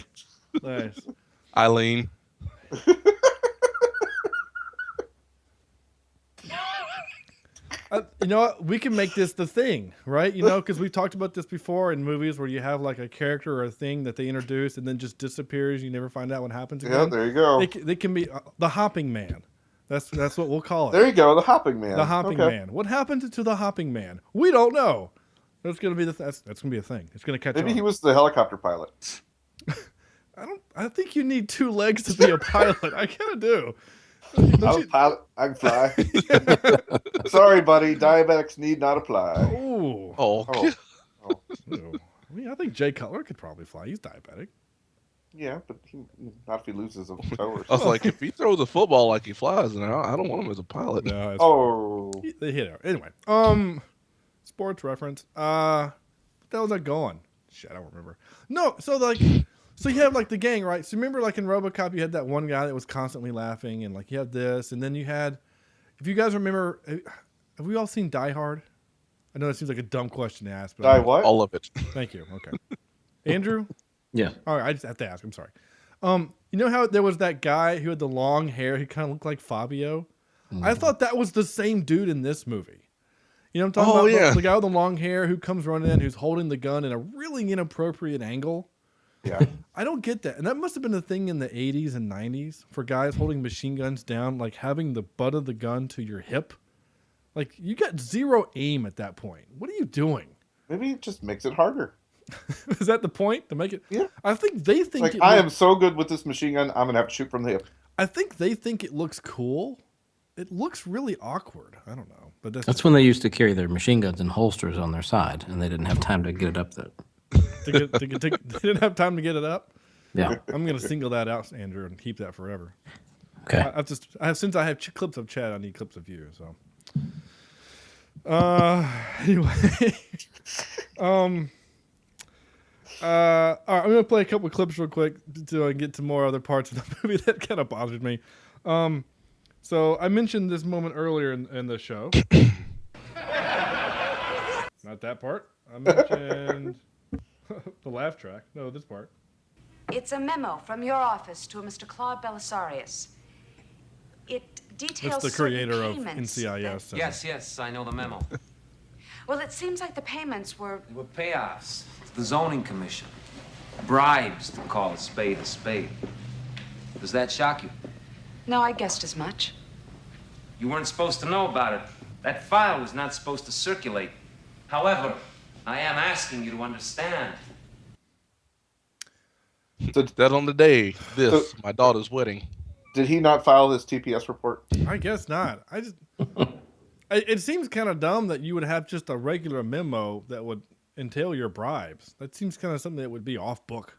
[SPEAKER 5] Nice.
[SPEAKER 7] Eileen.
[SPEAKER 5] You know what? We can make this the thing, right? You know, because we've talked about this before in movies where you have like a character or a thing that they introduce and then just disappears. You never find out what happens again.
[SPEAKER 6] Yeah, there you go.
[SPEAKER 5] They can be the hopping man. That's what we'll call it.
[SPEAKER 6] There you go, the hopping man.
[SPEAKER 5] The hopping man. What happened to the hopping man? We don't know. That's gonna be that's gonna be a thing. It's gonna catch on.
[SPEAKER 6] Maybe he was the helicopter pilot.
[SPEAKER 5] I think you need 2 legs to be a pilot. I kind of do.
[SPEAKER 6] I'm a pilot. I can fly. Sorry, buddy. Diabetics need not apply.
[SPEAKER 5] Ooh.
[SPEAKER 7] Oh.
[SPEAKER 5] I mean, I think Jay Cutler could probably fly. He's diabetic.
[SPEAKER 6] Yeah, but not if he loses a toe or
[SPEAKER 7] I was like, if he throws a football like he flies, then I don't want him as a pilot.
[SPEAKER 5] No, they hit it. Anyway, sports reference. What the hell was I going? Shit, I don't remember. No, so you have like the gang, right? So remember, like in RoboCop, you had that one guy that was constantly laughing, and like you had this, and then you had, if you guys remember, have we all seen Die Hard? I know it seems like a dumb question to ask, but
[SPEAKER 6] Die what?
[SPEAKER 7] All of it.
[SPEAKER 5] Thank you. Okay, Andrew.
[SPEAKER 9] Yeah.
[SPEAKER 5] All right, I just have to ask. I'm sorry. You know how there was that guy who had the long hair? He kind of looked like Fabio. I thought that was the same dude in this movie. You know what I'm talking about?
[SPEAKER 7] Yeah.
[SPEAKER 5] The guy with the long hair who comes running in, who's holding the gun in a really inappropriate angle.
[SPEAKER 6] Yeah.
[SPEAKER 5] I don't get that. And that must have been a thing in the 80s and 90s for guys holding machine guns down, like having the butt of the gun to your hip. Like, you got zero aim at that point. What are you doing?
[SPEAKER 6] Maybe it just makes it harder.
[SPEAKER 5] Is that the point? To make it?
[SPEAKER 6] Yeah.
[SPEAKER 5] I think they think
[SPEAKER 6] like, I am so good with this machine gun, I'm going to have to shoot from the hip.
[SPEAKER 5] I think they think it looks cool. It looks really awkward. I don't know. But
[SPEAKER 9] that's when they used to carry their machine guns in holsters on their side, and they didn't have time to get it up there.
[SPEAKER 5] They didn't have time to get it up?
[SPEAKER 9] Yeah.
[SPEAKER 5] I'm going to single that out, Andrew, and keep that forever.
[SPEAKER 9] Okay.
[SPEAKER 5] Since I have clips of Chad, I need clips of you. So, anyway, all right, I'm going to play a couple of clips real quick to get to more other parts of the movie that kind of bothered me. So I mentioned this moment earlier in the show. Not that part. I mentioned the laugh track. No, this part.
[SPEAKER 11] It's a memo from your office to a Mr. Claude Belisarius. It details
[SPEAKER 5] That's the creator of
[SPEAKER 11] payments
[SPEAKER 5] NCIS.
[SPEAKER 12] Yes, I know the memo.
[SPEAKER 11] Well, it seems like the payments were...
[SPEAKER 12] They were payoffs to the zoning commission. Bribes to call a spade a spade. Does that shock you?
[SPEAKER 11] No, I guessed as much.
[SPEAKER 12] You weren't supposed to know about it. That file was not supposed to circulate. However, I am asking you to understand.
[SPEAKER 7] That on the day, my daughter's wedding.
[SPEAKER 6] Did he not file this TPS report?
[SPEAKER 5] I guess not. It seems kind of dumb that you would have just a regular memo that would entail your bribes. That seems kind of something that would be off book.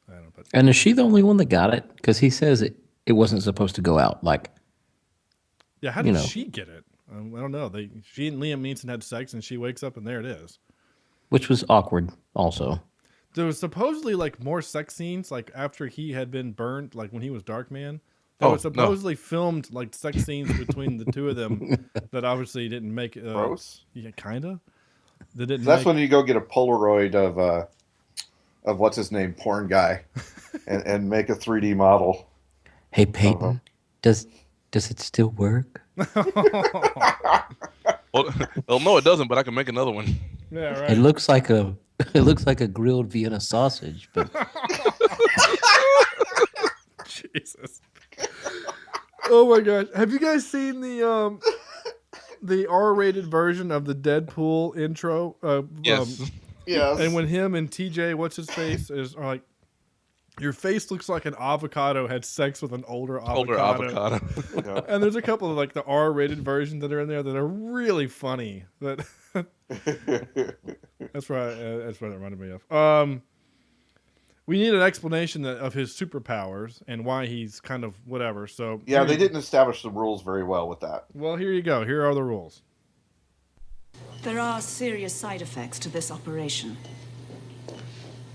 [SPEAKER 5] I don't know, but...
[SPEAKER 9] And is she the only one that got it? Because he says it wasn't supposed to go out. Like,
[SPEAKER 5] yeah, how did she get it? I don't know. She and Liam Neeson had sex, and she wakes up, and there it is.
[SPEAKER 9] Which was awkward, also.
[SPEAKER 5] There was supposedly like more sex scenes, like after he had been burned, like when he was Darkman. They were supposedly filmed like sex scenes between the two of them that obviously didn't make.
[SPEAKER 6] Gross.
[SPEAKER 5] Yeah, kind of.
[SPEAKER 6] That's when you go get a Polaroid of what's his name, porn guy, and make a 3D model.
[SPEAKER 9] Hey Peyton, does it still work?
[SPEAKER 7] Well, no, it doesn't. But I can make another one.
[SPEAKER 5] Yeah, right.
[SPEAKER 9] It looks like a grilled Vienna sausage, but
[SPEAKER 5] Jesus. Oh my gosh! Have you guys seen the R-rated version of the Deadpool intro?
[SPEAKER 7] Yes.
[SPEAKER 6] Yes.
[SPEAKER 5] And when him and TJ, what's his face, are like, your face looks like an avocado had sex with an older avocado.
[SPEAKER 6] Yeah.
[SPEAKER 5] And there's a couple of like the R-rated versions that are in there that are really funny. That's what it reminded me of. We need an explanation of his superpowers and why he's kind of whatever. So
[SPEAKER 6] yeah, they didn't establish the rules very well with that.
[SPEAKER 5] Well, here you go. Here are the rules.
[SPEAKER 13] There are serious side effects to this operation.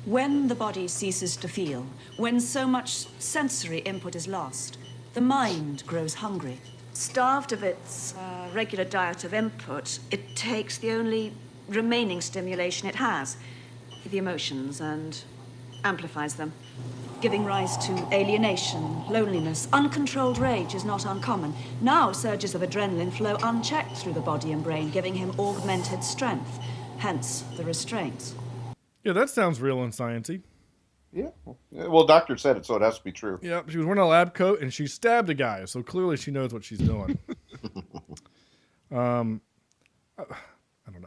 [SPEAKER 13] When the body ceases to feel, when so much sensory input is lost, the mind grows hungry. Starved of its regular diet of input, it takes the only remaining stimulation it has, the emotions and amplifies them, giving rise to alienation, loneliness. Uncontrolled rage is not uncommon. Now surges of adrenaline flow unchecked through the body and brain, giving him augmented strength, hence the restraints.
[SPEAKER 5] Yeah, that sounds real and sciencey.
[SPEAKER 6] Yeah. Well, doctor said it, so it has to be true.
[SPEAKER 5] Yeah, she was wearing a lab coat and she stabbed a guy, so clearly she knows what she's doing. I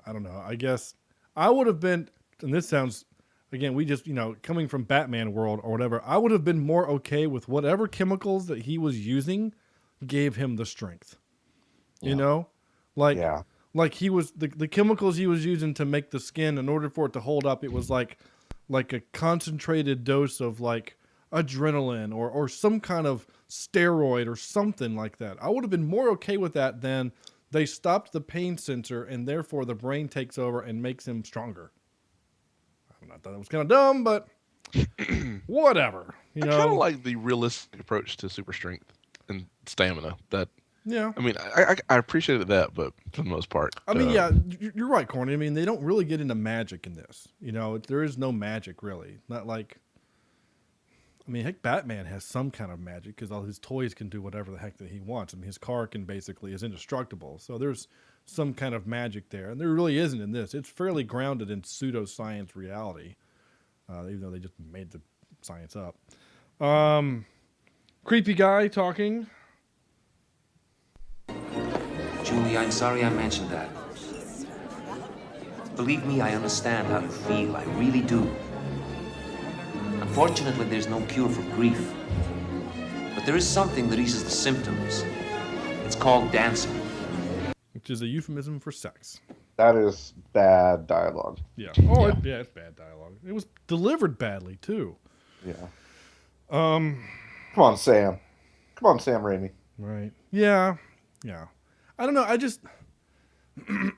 [SPEAKER 5] don't know. I guess I would have been, and this sounds, again, we just, coming from Batman world or whatever, I would have been more okay with whatever chemicals that he was using gave him the strength.
[SPEAKER 6] Yeah.
[SPEAKER 5] Like he was, the chemicals he was using to make the skin, in order for it to hold up, it was like a concentrated dose of like adrenaline or some kind of steroid or something like that. I would have been more okay with that than they stopped the pain sensor and therefore the brain takes over and makes him stronger. I thought that was kind of dumb, but whatever.
[SPEAKER 7] I kind of like the realistic approach to super strength and stamina.
[SPEAKER 5] Yeah.
[SPEAKER 7] I mean, I appreciated that, but for the most part.
[SPEAKER 5] I mean, yeah, you're right, Corny. I mean, they don't really get into magic in this. There is no magic, really. Not like, I mean, heck, Batman has some kind of magic because all his toys can do whatever the heck that he wants. I mean, his car is indestructible. So there's some kind of magic there. And there really isn't in this. It's fairly grounded in pseudoscience reality, even though they just made the science up. Creepy guy talking.
[SPEAKER 12] Julie, I'm sorry I mentioned that. Believe me, I understand how you feel. I really do. Unfortunately, there's no cure for grief. But there is something that eases the symptoms. It's called dancing.
[SPEAKER 5] Which is a euphemism for sex.
[SPEAKER 6] That is bad dialogue.
[SPEAKER 5] Yeah. It's bad dialogue. It was delivered badly, too.
[SPEAKER 6] Yeah. Come on, Sam. Come on, Sam Raimi.
[SPEAKER 5] Right. Yeah. Yeah. I don't know. I just,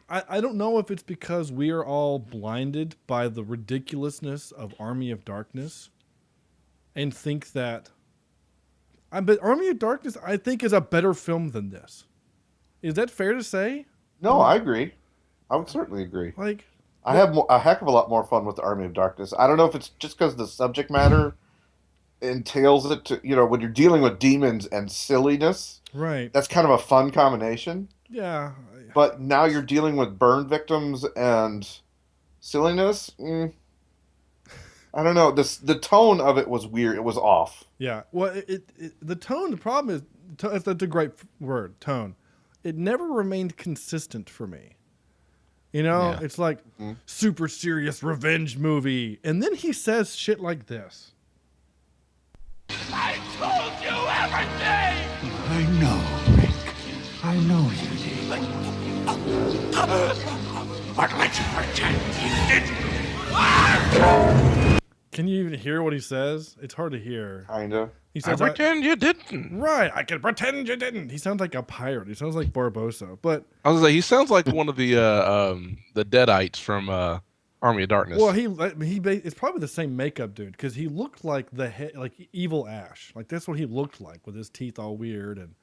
[SPEAKER 5] I don't know if it's because we are all blinded by the ridiculousness of Army of Darkness and think that, but Army of Darkness, I think, is a better film than this. Is that fair to say?
[SPEAKER 6] No, I agree. I would certainly agree.
[SPEAKER 5] Like,
[SPEAKER 6] I have a heck of a lot more fun with the Army of Darkness. I don't know if it's just because the subject matter entails it to, when you're dealing with demons and silliness.
[SPEAKER 5] Right.
[SPEAKER 6] That's kind of a fun combination.
[SPEAKER 5] Yeah.
[SPEAKER 6] But now you're dealing with burn victims and silliness. I don't know. The tone of it was weird. It was off.
[SPEAKER 5] Yeah. Well, the tone, the problem is, that's a great word, tone. It never remained consistent for me. It's like super serious revenge movie. And then he says shit like this.
[SPEAKER 14] I told you everything!
[SPEAKER 2] I know, Rick. I know you did.
[SPEAKER 14] But let's pretend you didn't.
[SPEAKER 5] Can you even hear what he says? It's hard to hear.
[SPEAKER 6] Kinda.
[SPEAKER 5] He says,
[SPEAKER 7] I pretend you didn't.
[SPEAKER 5] Right, I can pretend you didn't. He sounds like a pirate. He sounds like Barbossa. But
[SPEAKER 7] I was like, he sounds like one of the Deadites from Army of Darkness.
[SPEAKER 5] Well, it's probably the same makeup dude because he looked like like Evil Ash. Like that's what he looked like with his teeth all weird and.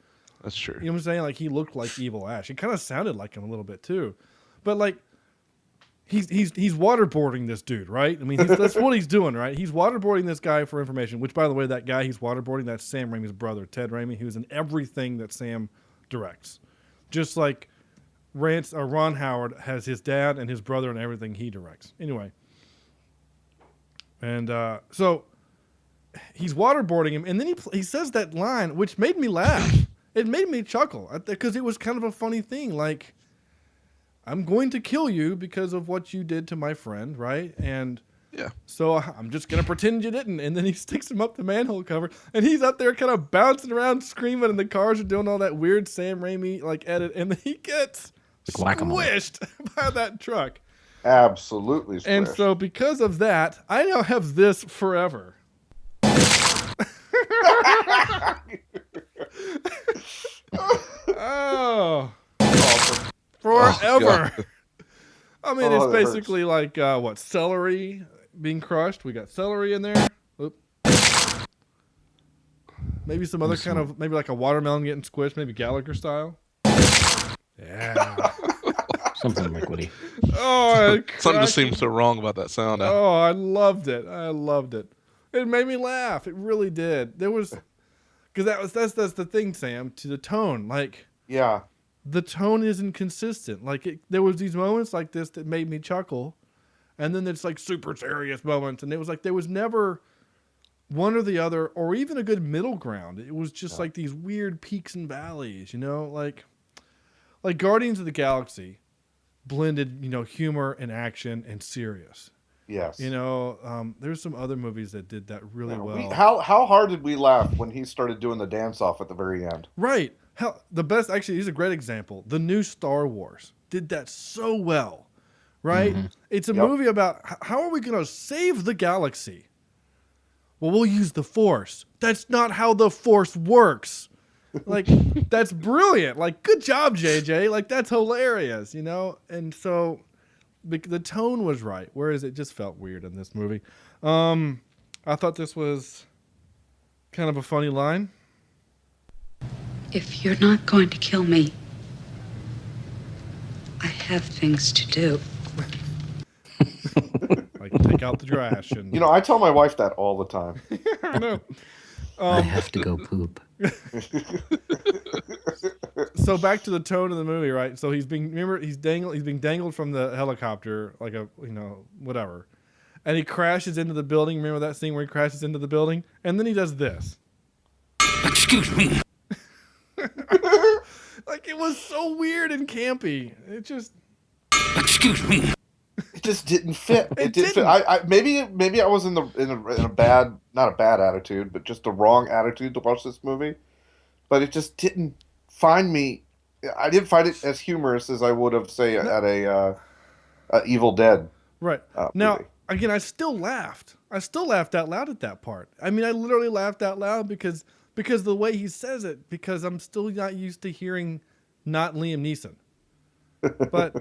[SPEAKER 7] That's true.
[SPEAKER 5] You know what I'm saying? Like he looked like Evil Ash. He kind of sounded like him a little bit too, but like he's waterboarding this dude, right? I mean, that's what he's doing, right? He's waterboarding this guy for information. Which, by the way, that guy he's waterboarding, that's Sam Raimi's brother, Ted Raimi, who's in everything that Sam directs, just like Ron Howard has his dad and his brother and everything he directs. Anyway, and so he's waterboarding him, and then he says that line, which made me laugh. It made me chuckle because it was kind of a funny thing. Like, I'm going to kill you because of what you did to my friend, right? And
[SPEAKER 7] yeah,
[SPEAKER 5] so I'm just going to pretend you didn't. And then he sticks him up the manhole cover, and he's up there kind of bouncing around, screaming, and the cars are doing all that weird Sam Raimi like edit, and then he gets squished by that truck.
[SPEAKER 6] Absolutely squished.
[SPEAKER 5] And so because of that, I now have this forever. Oh, forever.
[SPEAKER 6] Oh,
[SPEAKER 5] I mean, it's basically like celery being crushed. We got celery in there. Oop. Maybe some other kind of, maybe like a watermelon getting squished, maybe Gallagher style. Yeah.
[SPEAKER 9] Something liquidy.
[SPEAKER 5] Oh,
[SPEAKER 7] something just seems so wrong about that sound.
[SPEAKER 5] Oh, I loved it. I loved it. It made me laugh. It really did. There was, because that's the thing, Sam. To the tone, like
[SPEAKER 6] Yeah.
[SPEAKER 5] the tone isn't consistent. Like there was these moments like this that made me chuckle, and then there's like super serious moments, and it was like there was never one or the other, or even a good middle ground. It was just like these weird peaks and valleys, like Guardians of the Galaxy blended, humor and action and serious.
[SPEAKER 6] Yes.
[SPEAKER 5] There's some other movies that did that really well.
[SPEAKER 6] How hard did we laugh when he started doing the dance off at the very end?
[SPEAKER 5] Right. The best, actually, he's a great example. The new Star Wars did that so well, right? Mm-hmm. It's a movie about how are we going to save the galaxy? Well, we'll use the Force. That's not how the Force works. Like, that's brilliant. Like, good job, JJ. Like, that's hilarious, And so the tone was right, whereas it just felt weird in this movie. I thought this was kind of a funny line.
[SPEAKER 11] If you're not going to kill me, I have things to do.
[SPEAKER 5] Like take out the trash. And
[SPEAKER 6] I tell my wife that all the time.
[SPEAKER 5] I know.
[SPEAKER 9] I have to go poop.
[SPEAKER 5] So back to the tone of the movie, right? So he's being dangled from the helicopter, like a whatever, and he crashes into the building. Remember that scene where he crashes into the building, and then he does this.
[SPEAKER 14] Excuse me.
[SPEAKER 5] Like it was so weird and campy. It just.
[SPEAKER 14] Excuse me.
[SPEAKER 6] It just didn't fit. It didn't fit. Maybe I was in a bad, not a bad attitude, but just the wrong attitude to watch this movie. But it just didn't find me. I didn't find it as humorous as I would have, say, at a Evil Dead.
[SPEAKER 5] Right. Now, again, I still laughed. I still laughed out loud at that part. I mean, I literally laughed out loud because the way he says it, because I'm still not used to hearing not Liam Neeson. But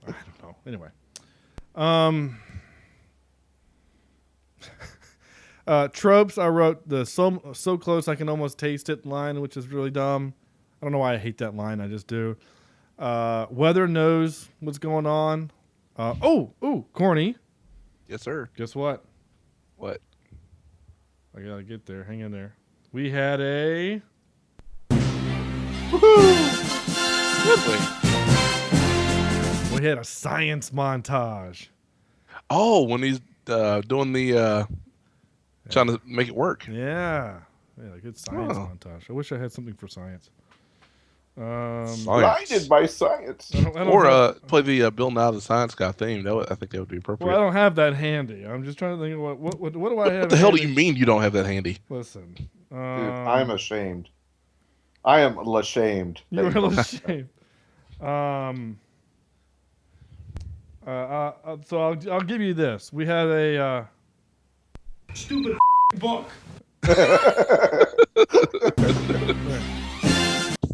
[SPEAKER 5] I don't know. Anyway. Tropes, I wrote the so close I can almost taste it line, which is really dumb. I don't know why I hate that line. I just do. Weather knows what's going on. Corny.
[SPEAKER 7] Yes, sir.
[SPEAKER 5] Guess what?
[SPEAKER 7] What?
[SPEAKER 5] I gotta get there. Hang in there. We had a... We had a science montage.
[SPEAKER 7] Oh, when he's doing the trying to make it work.
[SPEAKER 5] Yeah, good science montage. I wish I had something for science.
[SPEAKER 6] Blinded by science.
[SPEAKER 7] Play the Bill Nye the Science Guy theme. I think that would be appropriate.
[SPEAKER 5] Well, I don't have that handy. I'm just trying to think of what do I have.
[SPEAKER 7] What the hell do you mean you don't have that handy?
[SPEAKER 5] Listen,
[SPEAKER 6] dude, I'm ashamed. I am ashamed.
[SPEAKER 5] You're ashamed. So I'll give you this. We had a
[SPEAKER 14] stupid book.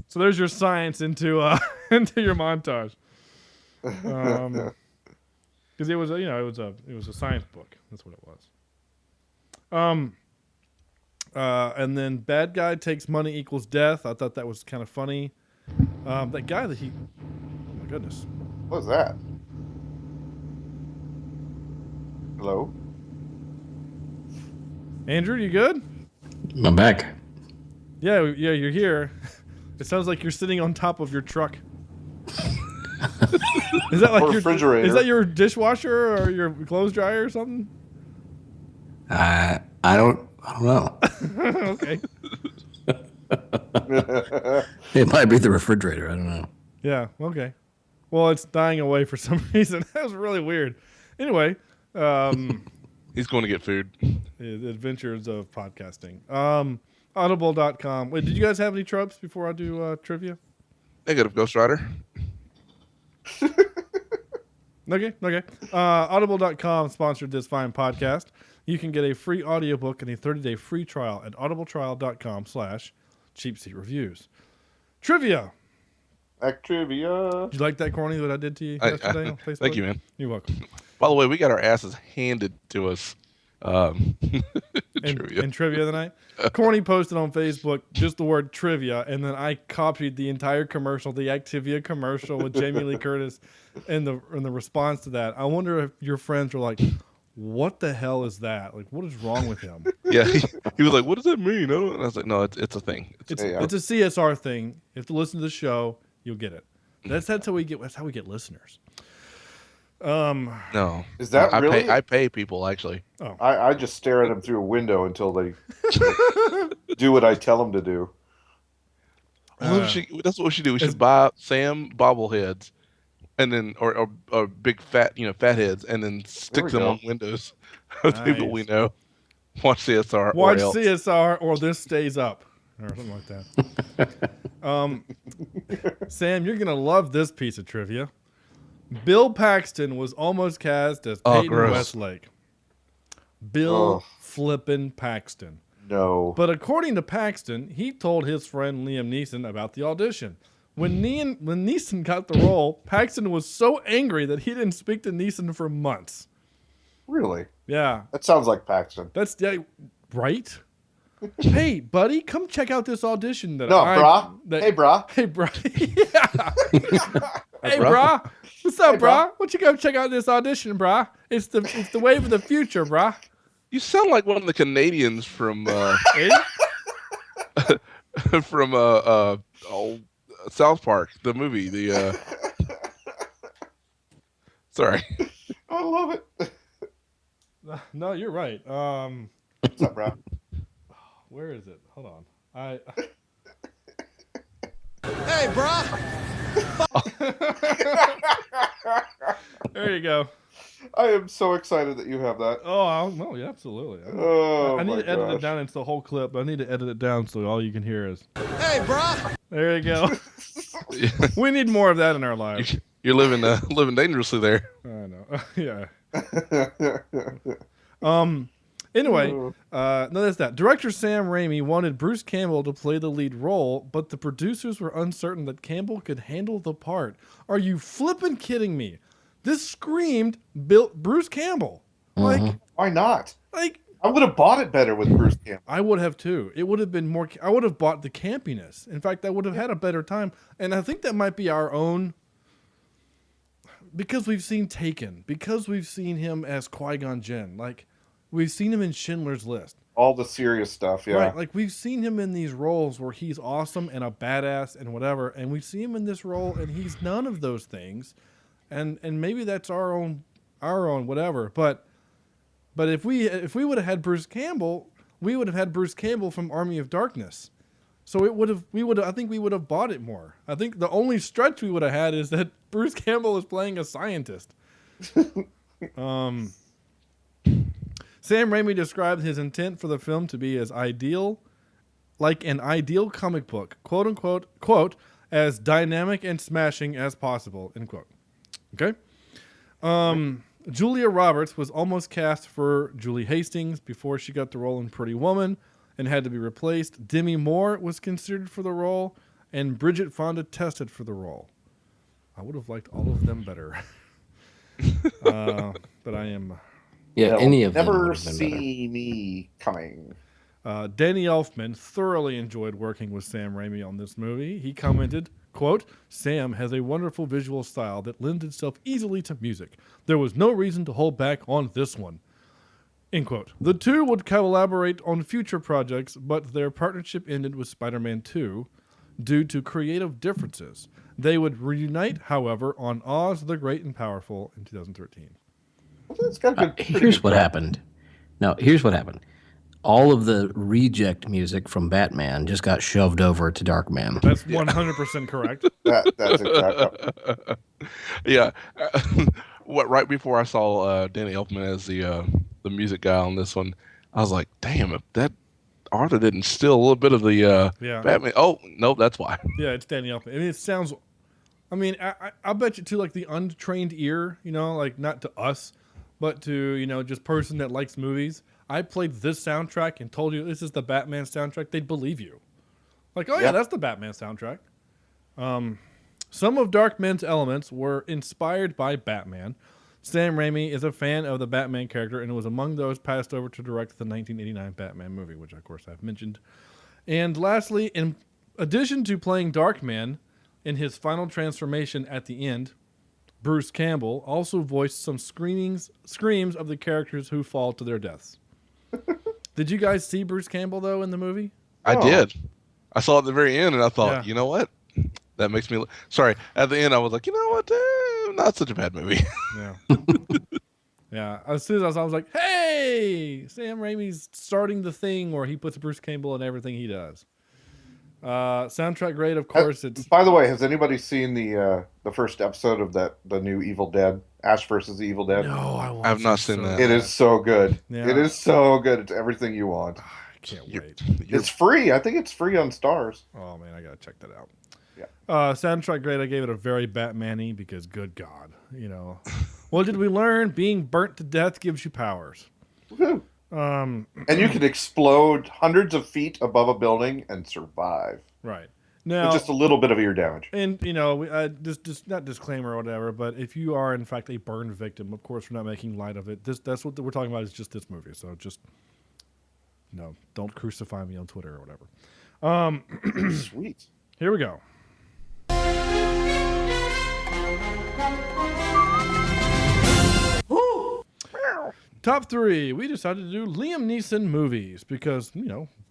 [SPEAKER 5] So there's your science into your montage. Because it was a science book. That's what it was. And then bad guy takes money equals death. I thought that was kind of funny. That guy that he, oh my goodness,
[SPEAKER 6] what was that? Hello,
[SPEAKER 5] Andrew, you good?
[SPEAKER 9] I'm back.
[SPEAKER 5] Yeah, you're here. It sounds like you're sitting on top of your truck. Is that like your refrigerator? Is that your dishwasher or your clothes dryer or something?
[SPEAKER 9] I don't know.
[SPEAKER 5] Okay.
[SPEAKER 9] It might be the refrigerator. I don't know.
[SPEAKER 5] Yeah. Okay. Well, it's dying away for some reason. That was really weird. Anyway.
[SPEAKER 7] He's going to get food.
[SPEAKER 5] The adventures of podcasting. Audible.com. Wait, did you guys have any tropes before I do trivia?
[SPEAKER 7] Negative, Ghost Rider.
[SPEAKER 5] Okay. Audible.com sponsored this fine podcast. You can get a free audiobook and a 30-day free trial at audibletrial.com/Cheapseat Reviews. Trivia.
[SPEAKER 6] Trivia.
[SPEAKER 5] Did you like that, Corny, that I did to you yesterday on Facebook?
[SPEAKER 7] Thank you, man.
[SPEAKER 5] You're welcome.
[SPEAKER 7] By the way, we got our asses handed to us
[SPEAKER 5] in trivia the night. Corny posted on Facebook just the word trivia, and then I copied the entire commercial, the Activia commercial with Jamie Lee Curtis, and the response to that. I wonder if your friends were like, what the hell is that? Like, what is wrong with him?
[SPEAKER 7] Yeah, he was like, "What does that mean?" I don't. And I was like, "No, it's a thing.
[SPEAKER 5] It's a CSR thing. You have to listen to the show, you'll get it. That's how we get listeners.
[SPEAKER 7] No,
[SPEAKER 6] Is that really?
[SPEAKER 7] I pay people actually.
[SPEAKER 5] Oh,
[SPEAKER 6] I just stare at them through a window until they do what I tell them to do.
[SPEAKER 7] That's what we should do. We should buy Sam bobbleheads, and then or big fat fat heads, and then stick them on windows of people we know. Watch CSR.
[SPEAKER 5] Watch CSR, or this stays up, or something like that. Sam, you're gonna love this piece of trivia. Bill Paxton was almost cast as Peyton Westlake. Bill flippin' Paxton.
[SPEAKER 6] No.
[SPEAKER 5] But according to Paxton, he told his friend Liam Neeson about the audition. When Neeson got the role, Paxton was so angry that he didn't speak to Neeson for months.
[SPEAKER 6] Really?
[SPEAKER 5] Yeah.
[SPEAKER 6] That sounds like Paxton.
[SPEAKER 5] That's right. Hey, buddy, come check out this audition
[SPEAKER 6] Hey, brah.
[SPEAKER 5] Hey, brah. Hey, brah. What's up, brah? What you go check out this audition, brah? It's the wave of the future, brah.
[SPEAKER 7] You sound like one of the Canadians from from South Park, the movie. Sorry.
[SPEAKER 6] I love it.
[SPEAKER 5] No, you're right.
[SPEAKER 6] What's up, bro?
[SPEAKER 5] Where is it? Hold on.
[SPEAKER 14] Hey, bro.
[SPEAKER 5] There you go.
[SPEAKER 6] I am so excited that you have that.
[SPEAKER 5] Oh, no, yeah, absolutely. I need to edit it down into the whole clip. I need to edit it down so all you can hear is,
[SPEAKER 14] hey, bro.
[SPEAKER 5] There you go. We need more of that in our lives.
[SPEAKER 7] You're living dangerously there.
[SPEAKER 5] I know. Yeah. Anyway, no, that's that. Director Sam Raimi wanted Bruce Campbell to play the lead role, but the producers were uncertain that Campbell could handle the part. Are you flippin' kidding me? This screamed Bruce Campbell. Like,
[SPEAKER 6] why not?
[SPEAKER 5] Like,
[SPEAKER 6] I would have bought it better with Bruce Campbell.
[SPEAKER 5] I would have too. It would have been more. I would have bought the campiness. In fact, I would have had a better time. And I think that might be our own. Because we've seen Taken, because we've seen him as Qui-Gon Jinn, like we've seen him in Schindler's List.
[SPEAKER 6] All the serious stuff, yeah.
[SPEAKER 5] Right, like we've seen him in these roles where he's awesome and a badass and whatever, and we see him in this role and he's none of those things, and maybe that's our own whatever. But if we would have had Bruce Campbell, we would have had Bruce Campbell from Army of Darkness. So I think we would have bought it more. I think the only stretch we would have had is that Bruce Campbell is playing a scientist. Sam Raimi described his intent for the film to be as ideal, like an ideal comic book, quote unquote, quote, as dynamic and smashing as possible, end quote. Okay. Julia Roberts was almost cast for Julie Hastings before she got the role in Pretty Woman and had to be replaced. Demi Moore was considered for the role, and Bridget Fonda tested for the role. I would have liked all of them better. But I am...
[SPEAKER 9] Yeah, any of them
[SPEAKER 6] never
[SPEAKER 9] would have been
[SPEAKER 6] see me coming.
[SPEAKER 5] Danny Elfman thoroughly enjoyed working with Sam Raimi on this movie. He commented, quote, Sam has a wonderful visual style that lends itself easily to music. There was no reason to hold back on this one. End quote. The two would collaborate on future projects, but their partnership ended with Spider-Man 2 due to creative differences. They would reunite, however, on Oz the Great and Powerful in 2013.
[SPEAKER 9] Here's what happened. No, here's what happened. All of the reject music from Batman just got shoved over to Darkman.
[SPEAKER 5] That's 100% correct.
[SPEAKER 6] That's exactly.
[SPEAKER 7] Yeah. Right before I saw Danny Elfman as the music guy on this one, I was like, damn, if that Arthur didn't steal a little bit of the Batman. Oh, no, that's why.
[SPEAKER 5] Yeah, it's Danny Elfman. I mean, it sounds... I mean, I bet you, too, like the untrained ear, like not to us, but to, just person that likes movies. I played this soundtrack and told you this is the Batman soundtrack, they'd believe you. Like, oh, yeah, that's the Batman soundtrack. Some of Darkman's elements were inspired by Batman. Sam Raimi is a fan of the Batman character and was among those passed over to direct the 1989 Batman movie, which, of course, I've mentioned. And lastly, in addition to playing Darkman in his final transformation at the end, Bruce Campbell, also voiced some screams of the characters who fall to their deaths. Did you guys see Bruce Campbell, though, in the movie?
[SPEAKER 7] I did. I saw it at the very end, and I thought,
[SPEAKER 5] Yeah.
[SPEAKER 7] you know what? That makes me... Sorry, at the end, I was like, you know what? Not such a bad movie.
[SPEAKER 5] Yeah. Yeah. As soon as I saw, I was like, hey, Sam Raimi's starting the thing where he puts Bruce Campbell in everything he does. Soundtrack great, of course. It's
[SPEAKER 6] By the way, has anybody seen the first episode of the new Evil Dead, Ash versus the Evil Dead?
[SPEAKER 5] No,
[SPEAKER 7] I have not seen that.
[SPEAKER 6] It is so good.
[SPEAKER 5] Yeah.
[SPEAKER 6] It is so good. It's everything you want.
[SPEAKER 5] I can't wait.
[SPEAKER 6] It's free. I think it's free on Stars.
[SPEAKER 5] Oh man, I gotta check that out.
[SPEAKER 6] Yeah.
[SPEAKER 5] Soundtrack great. I gave it a very Batman-y because good God, what did we learn? Being burnt to death gives you powers.
[SPEAKER 6] Woo-hoo. And you can explode hundreds of feet above a building and survive.
[SPEAKER 5] Right. Now,
[SPEAKER 6] with just a little bit of ear damage.
[SPEAKER 5] And just not disclaimer or whatever, but if you are in fact a burn victim, of course we're not making light of it. That's what we're talking about is just this movie. So just don't crucify me on Twitter or whatever.
[SPEAKER 6] Sweet.
[SPEAKER 5] Here we go. Top 3. We decided to do Liam Neeson movies because,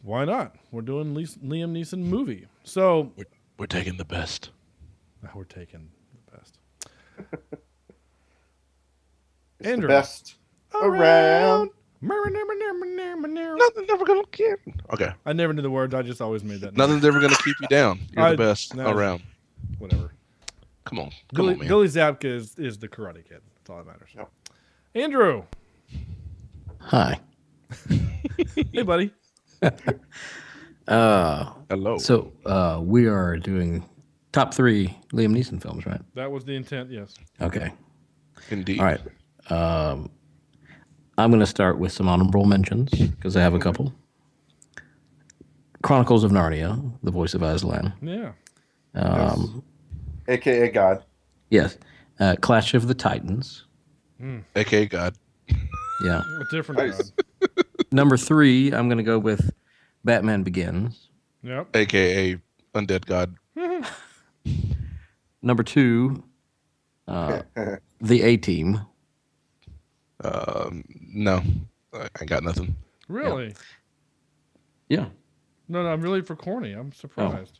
[SPEAKER 5] why not? We're doing Liam Neeson movie. So
[SPEAKER 7] we're taking the best.
[SPEAKER 5] We're taking the best.
[SPEAKER 6] It's
[SPEAKER 5] Andrew.
[SPEAKER 6] the best around.
[SPEAKER 7] Nothing's ever gonna keep. Okay.
[SPEAKER 5] I never knew the words. I just always made that.
[SPEAKER 7] Nothing's ever gonna keep you down. You're the best around.
[SPEAKER 5] Whatever.
[SPEAKER 7] Come on,
[SPEAKER 5] Billy
[SPEAKER 7] man.
[SPEAKER 5] Zabka is the Karate Kid. That's all that matters.
[SPEAKER 6] Yep.
[SPEAKER 5] Andrew.
[SPEAKER 9] Hi.
[SPEAKER 5] Hey, buddy.
[SPEAKER 7] Hello.
[SPEAKER 9] So we are doing top 3 Liam Neeson films, right?
[SPEAKER 5] That was the intent, yes.
[SPEAKER 9] Okay.
[SPEAKER 7] Indeed.
[SPEAKER 9] All right. I'm going to start with some honorable mentions because I have a couple. Chronicles of Narnia, the voice of Aslan.
[SPEAKER 5] Yeah.
[SPEAKER 6] AKA God.
[SPEAKER 9] Yes. Clash of the Titans.
[SPEAKER 7] AKA God.
[SPEAKER 9] Yeah.
[SPEAKER 5] A different God.
[SPEAKER 9] Number 3, I'm going to go with Batman Begins.
[SPEAKER 5] Yep.
[SPEAKER 7] AKA Undead God.
[SPEAKER 9] Number 2, The A-Team.
[SPEAKER 7] No, I got nothing.
[SPEAKER 5] Really?
[SPEAKER 9] Yeah.
[SPEAKER 5] No, I'm really for Corny. I'm surprised.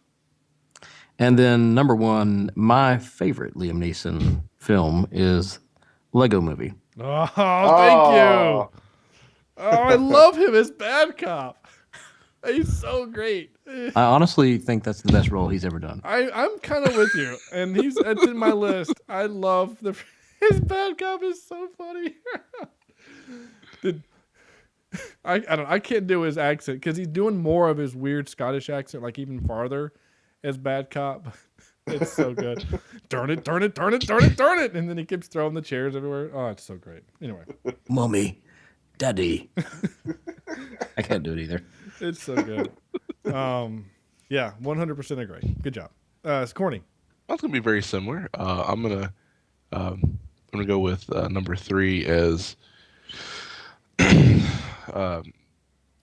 [SPEAKER 9] Oh. And then number 1, my favorite Liam Neeson film is Lego Movie.
[SPEAKER 5] Oh, thank you. Oh, I love him as Bad Cop. He's so great.
[SPEAKER 9] I honestly think that's the best role he's ever done.
[SPEAKER 5] I'm kind of with you, and it's in my list. I love his Bad Cop is so funny. I can't do his accent because he's doing more of his weird Scottish accent, like even farther as Bad Cop. It's so good. Turn it, turn it, turn it, turn it, turn it. And then he keeps throwing the chairs everywhere. Oh, it's so great. Anyway.
[SPEAKER 9] Mommy, Daddy. I can't do it either.
[SPEAKER 5] It's so good. Yeah, 100% agree. Good job. It's Corny.
[SPEAKER 7] That's gonna be very similar. I'm gonna go with number 3 as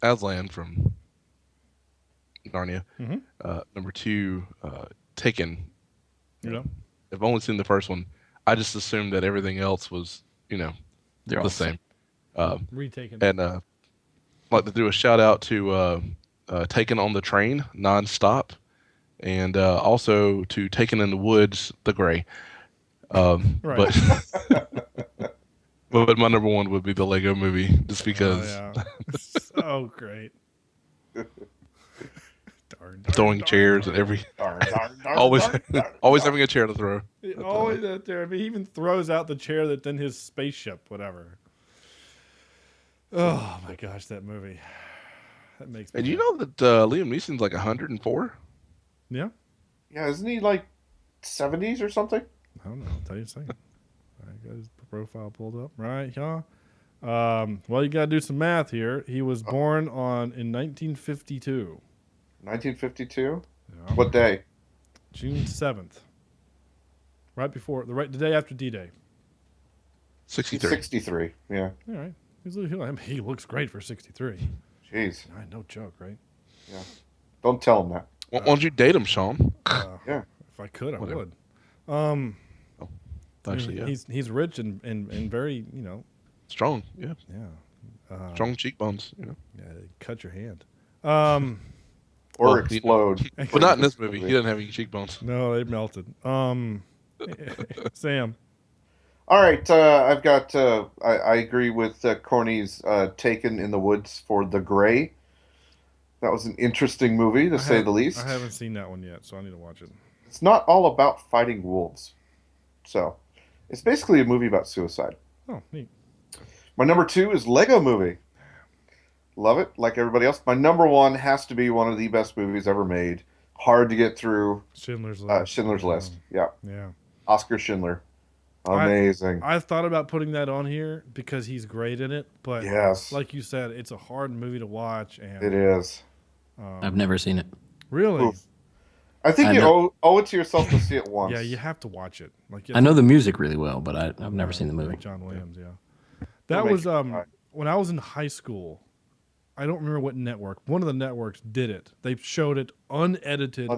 [SPEAKER 7] Aslan from Narnia.
[SPEAKER 5] Mm-hmm.
[SPEAKER 7] Number 2, Taken.
[SPEAKER 5] Yeah.
[SPEAKER 7] I've only seen the first one. I just assumed that everything else was,
[SPEAKER 9] They're
[SPEAKER 7] the
[SPEAKER 9] all
[SPEAKER 7] same.
[SPEAKER 5] Retaken.
[SPEAKER 7] And I'd like to do a shout out to Taken on the Train, nonstop, and also to Taken in the Woods, The Gray.
[SPEAKER 5] Right.
[SPEAKER 7] But my number 1 would be the Lego Movie, just because.
[SPEAKER 5] Oh, yeah. So great.
[SPEAKER 7] Throwing chairs and always having a chair to throw.
[SPEAKER 5] Always out there. I mean, he even throws out the chair that's in his spaceship, whatever. Oh my gosh, that movie. That makes me.
[SPEAKER 7] And you know that Liam Neeson's like 104?
[SPEAKER 5] Yeah.
[SPEAKER 6] Yeah, isn't he like 70s or something?
[SPEAKER 5] I don't know. I'll tell you a second. I got his profile pulled up. Right, yeah. Well, you got to do some math here. He was born in 1952.
[SPEAKER 6] 1952?
[SPEAKER 5] Yeah.
[SPEAKER 6] What day?
[SPEAKER 5] June 7th. Right before, the day after D-Day.
[SPEAKER 7] 63.
[SPEAKER 6] 63, yeah.
[SPEAKER 5] All right. He looks great for 63.
[SPEAKER 6] Jeez.
[SPEAKER 5] No joke, right?
[SPEAKER 6] Yeah. Don't tell him that.
[SPEAKER 7] Why don't you date him, Sean?
[SPEAKER 6] Yeah.
[SPEAKER 5] If I could, I
[SPEAKER 7] Whatever.
[SPEAKER 5] would.
[SPEAKER 7] actually. Yeah,
[SPEAKER 5] he's rich and very
[SPEAKER 7] strong. Yeah, strong cheekbones.
[SPEAKER 5] Yeah, cut your hand.
[SPEAKER 6] Or explode.
[SPEAKER 7] But not in this movie. He doesn't have any cheekbones.
[SPEAKER 5] No, they melted. Sam.
[SPEAKER 6] All right, I've got. I agree with Corny's Taken in the Woods for The Gray. That was an interesting movie, to say the least.
[SPEAKER 5] I haven't seen that one yet, so I need to watch it.
[SPEAKER 6] It's not all about fighting wolves. So, it's basically a movie about suicide.
[SPEAKER 5] Oh, neat.
[SPEAKER 6] My number 2 is Lego Movie. Love it, like everybody else. My number 1 has to be one of the best movies ever made. Hard to get through.
[SPEAKER 5] Schindler's List.
[SPEAKER 6] Schindler's List. Yeah.
[SPEAKER 5] Yeah.
[SPEAKER 6] Oscar Schindler. Amazing.
[SPEAKER 5] I thought about putting that on here because he's great in it, but
[SPEAKER 6] yes,
[SPEAKER 5] like you said, it's a hard movie to watch. And
[SPEAKER 6] it is.
[SPEAKER 9] I've never seen it.
[SPEAKER 5] Really?
[SPEAKER 6] Oof. I think you owe it to yourself to see it once.
[SPEAKER 5] Yeah, you have to watch it.
[SPEAKER 9] I know the music really well, but I've never seen the movie.
[SPEAKER 5] John Williams, yeah. That was when I was in high school. I don't remember what network. One of the networks did it. They showed it unedited.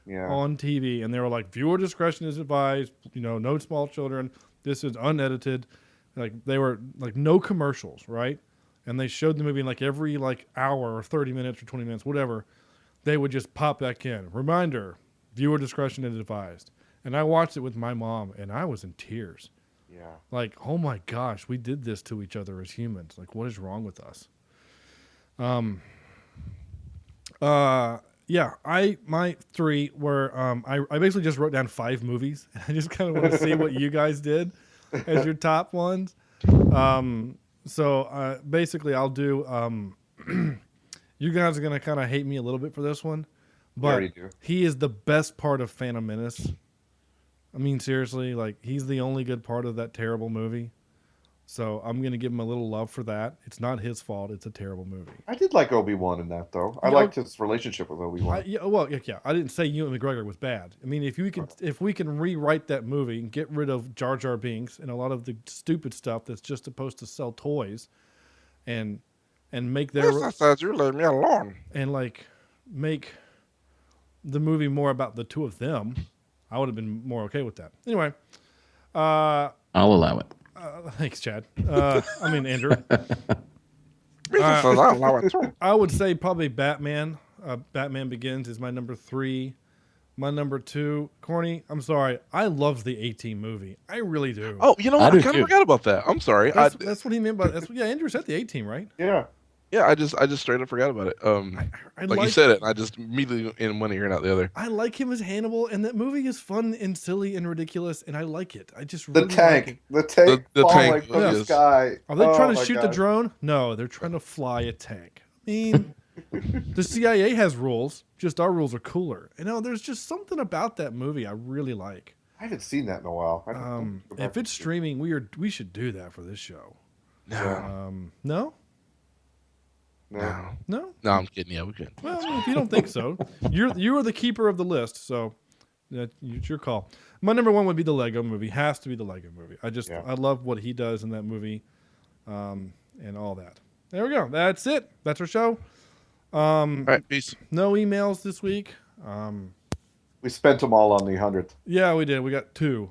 [SPEAKER 6] Yeah.
[SPEAKER 5] On TV, and they were like, "Viewer discretion is advised. No small children. This is unedited." Like they were like no commercials, right? And they showed the movie in like every hour or 30 minutes or 20 minutes, whatever. They would just pop back in. Reminder: viewer discretion is advised. And I watched it with my mom, and I was in tears.
[SPEAKER 6] Yeah.
[SPEAKER 5] Like, oh my gosh, we did this to each other as humans. Like, what is wrong with us? Yeah, my 3 were I basically just wrote down 5 movies, and I just kind of want to see what you guys did as your top ones. So basically I'll do you guys are gonna kind of hate me a little bit for this one, but he is the best part of Phantom Menace. I mean, seriously, like he's the only good part of that terrible movie. So I'm going to give him a little love for that. It's not his fault. It's a terrible movie.
[SPEAKER 6] I did like Obi-Wan in that, though. I liked his relationship with Obi-Wan.
[SPEAKER 5] Yeah. I didn't say Ewan McGregor was bad. I mean, if we can rewrite that movie and get rid of Jar Jar Binks and a lot of the stupid stuff that's just supposed to sell toys, and make their
[SPEAKER 7] I said you leave me alone.
[SPEAKER 5] And make the movie more about the two of them, I would have been more okay with that. Anyway,
[SPEAKER 9] I'll allow it.
[SPEAKER 5] Thanks, Chad. Andrew. I would say probably Batman. Batman Begins is my number 3. My number 2, Corny. I'm sorry. I love the A-Team movie. I really do.
[SPEAKER 7] Oh, you know what? I kind of forgot about that. I'm sorry.
[SPEAKER 5] That's what he meant by that. Yeah, Andrew said the A-Team, right?
[SPEAKER 6] Yeah.
[SPEAKER 7] Yeah, I just straight up forgot about it.
[SPEAKER 5] I
[SPEAKER 7] like you said it, and I just immediately in one ear and out the other.
[SPEAKER 5] I like him as Hannibal, and that movie is fun and silly and ridiculous, and I like it. I just
[SPEAKER 6] the
[SPEAKER 5] really
[SPEAKER 6] tank,
[SPEAKER 5] like it.
[SPEAKER 6] the tank,
[SPEAKER 7] the
[SPEAKER 6] falling
[SPEAKER 7] tank
[SPEAKER 6] from the sky.
[SPEAKER 5] Are they trying to shoot the drone? No, they're trying to fly a tank. I mean, the CIA has rules. Just our rules are cooler. There's just something about that movie I really like.
[SPEAKER 6] I haven't seen that in a while.
[SPEAKER 5] If it's streaming, we should do that for this show.
[SPEAKER 7] No.
[SPEAKER 5] No.
[SPEAKER 7] No, I'm kidding. Yeah, we could.
[SPEAKER 5] Well, if you don't think so, you are the keeper of the list, so it's your call. My number 1 would be the Lego Movie. Has to be the Lego Movie. I love what he does in that movie, and all that. There we go. That's it. That's our show.
[SPEAKER 7] All right, peace.
[SPEAKER 5] No emails this week.
[SPEAKER 6] We spent them all on the 100th.
[SPEAKER 5] Yeah, we did. We got 2.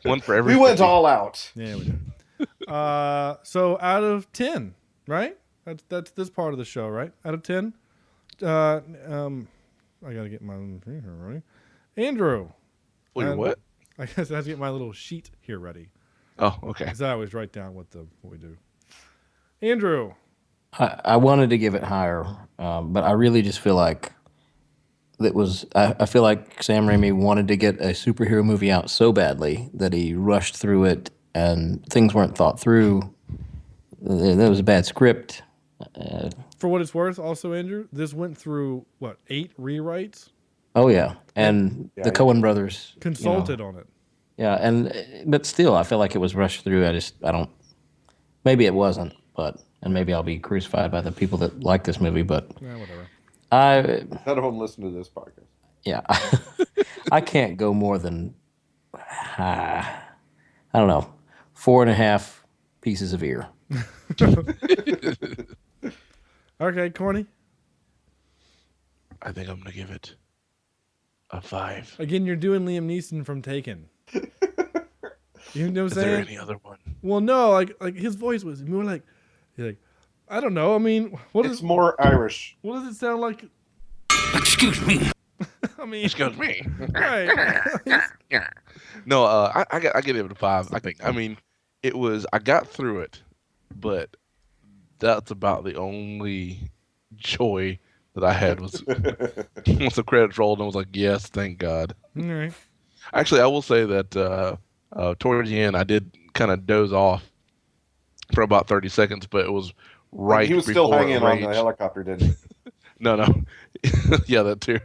[SPEAKER 7] One for every.
[SPEAKER 6] We went all out.
[SPEAKER 5] Yeah, we did. So out of 10, right? That's this part of the show, right? Out of 10. I gotta get my ready. Andrew.
[SPEAKER 7] Wait, what?
[SPEAKER 5] I guess I have to get my little sheet here ready.
[SPEAKER 7] Oh, okay.
[SPEAKER 5] Because I always write down what we do. Andrew.
[SPEAKER 9] I wanted to give it higher, but I really just feel like I feel like Sam Raimi wanted to get a superhero movie out so badly that he rushed through it, and things weren't thought through. That was a bad script.
[SPEAKER 5] For what it's worth, also, Andrew, this went through, 8 rewrites?
[SPEAKER 9] Oh, yeah. And the Coen brothers
[SPEAKER 5] consulted on it.
[SPEAKER 9] Yeah, but still, I feel like it was rushed through. I don't, maybe it wasn't, and maybe I'll be crucified by the people that like this movie, but.
[SPEAKER 5] Yeah, whatever.
[SPEAKER 6] None of them listen to this podcast.
[SPEAKER 9] Yeah. I can't go more than, I don't know, 4.5 pieces of ear.
[SPEAKER 5] Okay, Corny.
[SPEAKER 7] I think I'm gonna give it A 5.
[SPEAKER 5] Again, you're doing Liam Neeson from Taken. You know what I'm
[SPEAKER 7] Is
[SPEAKER 5] saying?
[SPEAKER 7] there any other one?
[SPEAKER 5] Well, no, like his voice was more like, I don't know. I mean,
[SPEAKER 6] It's more Irish.
[SPEAKER 5] What does it sound like?
[SPEAKER 7] Excuse me.
[SPEAKER 5] I mean,
[SPEAKER 7] excuse me.
[SPEAKER 5] Right.
[SPEAKER 7] No, I give it a 5. I mean, it was. I got through it, but that's about the only joy that I had was once the credits rolled and I was like, yes, thank God.
[SPEAKER 5] All right.
[SPEAKER 7] Actually, I will say that towards the end, I did kind of doze off for about 30 seconds, but it was right.
[SPEAKER 6] He was still hanging on the helicopter, didn't he?
[SPEAKER 7] No. Yeah, that too.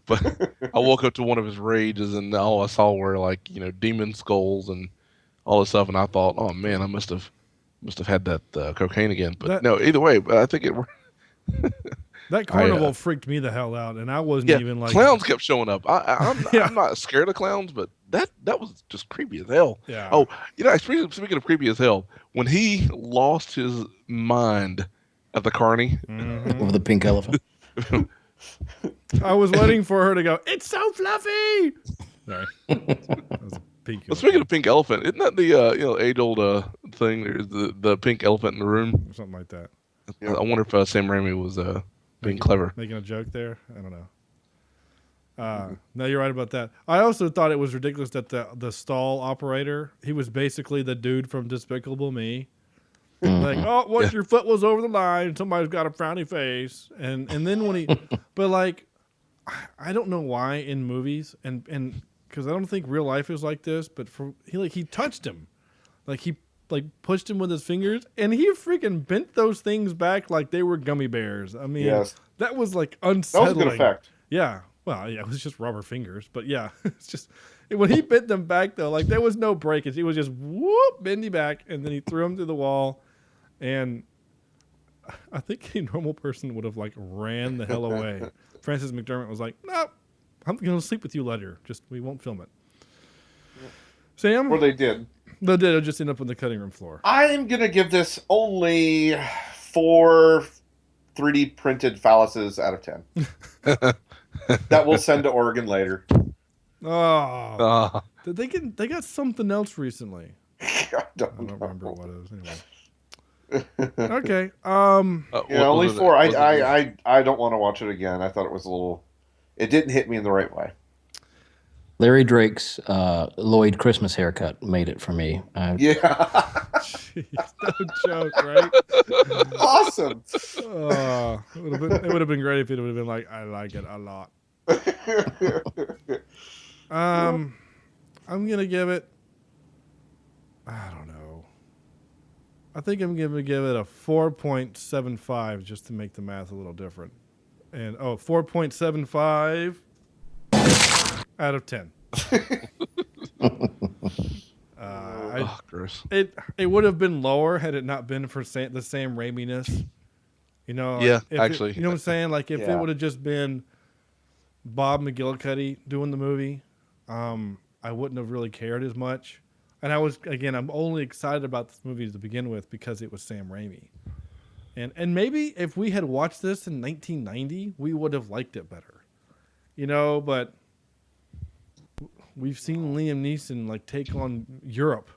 [SPEAKER 7] But I woke up to one of his rages, and all I saw were like demon skulls and all this stuff, and I thought, oh man, I must have had that cocaine again. But no, either way, but I think it.
[SPEAKER 5] That carnival freaked me the hell out, and I wasn't even like
[SPEAKER 7] clowns kept showing up. I'm not scared of clowns, but that was just creepy as hell.
[SPEAKER 5] Yeah.
[SPEAKER 7] Oh, speaking of creepy as hell, when he lost his mind at the Corny
[SPEAKER 9] over the pink elephant.
[SPEAKER 5] I was waiting for her to go, it's so fluffy. Sorry. That was a pink
[SPEAKER 7] well, speaking of pink elephant, isn't that the age-old thing? There's the pink elephant in the room,
[SPEAKER 5] or something like that.
[SPEAKER 7] Yeah. I wonder if Sam Raimi was being clever,
[SPEAKER 5] making a joke there. I don't know. No, you're right about that. I also thought it was ridiculous that the stall operator, he was basically the dude from Despicable Me. Like, your foot was over the line. Somebody's got a frowny face, and then when he, but like, I don't know why in movies and because I don't think real life is like this, but he touched him, like he pushed him with his fingers, and he freaking bent those things back like they were gummy bears. I mean,
[SPEAKER 6] yes.
[SPEAKER 5] That was like unsettling.
[SPEAKER 6] That was a good effect.
[SPEAKER 5] Yeah. Well, yeah, it was just rubber fingers, but yeah, it's just when he bent them back though, like there was no breakage. He was just whoop bendy back, and then he threw him through the wall. And I think a normal person would have like ran the hell away. Frances McDermott was like, "No, I'm going to sleep with you later. Just we won't film it." Sam?
[SPEAKER 6] Or they did.
[SPEAKER 5] They did. It'll just end up on the cutting room floor.
[SPEAKER 6] I'm going to give this only 4 3D printed phalluses out of 10. That we'll send to Oregon later.
[SPEAKER 5] Oh. Did they got something else recently?
[SPEAKER 6] I don't
[SPEAKER 5] remember what it was. Anyway. Okay.
[SPEAKER 6] Only 4. I don't want to watch it again. I thought it was it didn't hit me in the right way.
[SPEAKER 9] Larry Drake's Lloyd Christmas haircut made it for me.
[SPEAKER 6] Yeah.
[SPEAKER 5] Jeez, no joke, right?
[SPEAKER 6] Awesome.
[SPEAKER 5] It would have been great if it would have been like, I like it a lot. I'm going to give it, I don't know. I think I'm going to give it a 4.75 just to make the math a little different. And 4.75 out of 10.
[SPEAKER 7] Gross.
[SPEAKER 5] It would have been lower had it not been for the Sam Raimi-ness.
[SPEAKER 7] Yeah, actually.
[SPEAKER 5] You know what I'm saying? Like if it would have just been Bob McGillicuddy doing the movie, I wouldn't have really cared as much. And I'm only excited about this movie to begin with because it was Sam Raimi. And maybe if we had watched this in 1990, we would have liked it better. But we've seen Liam Neeson take on Europe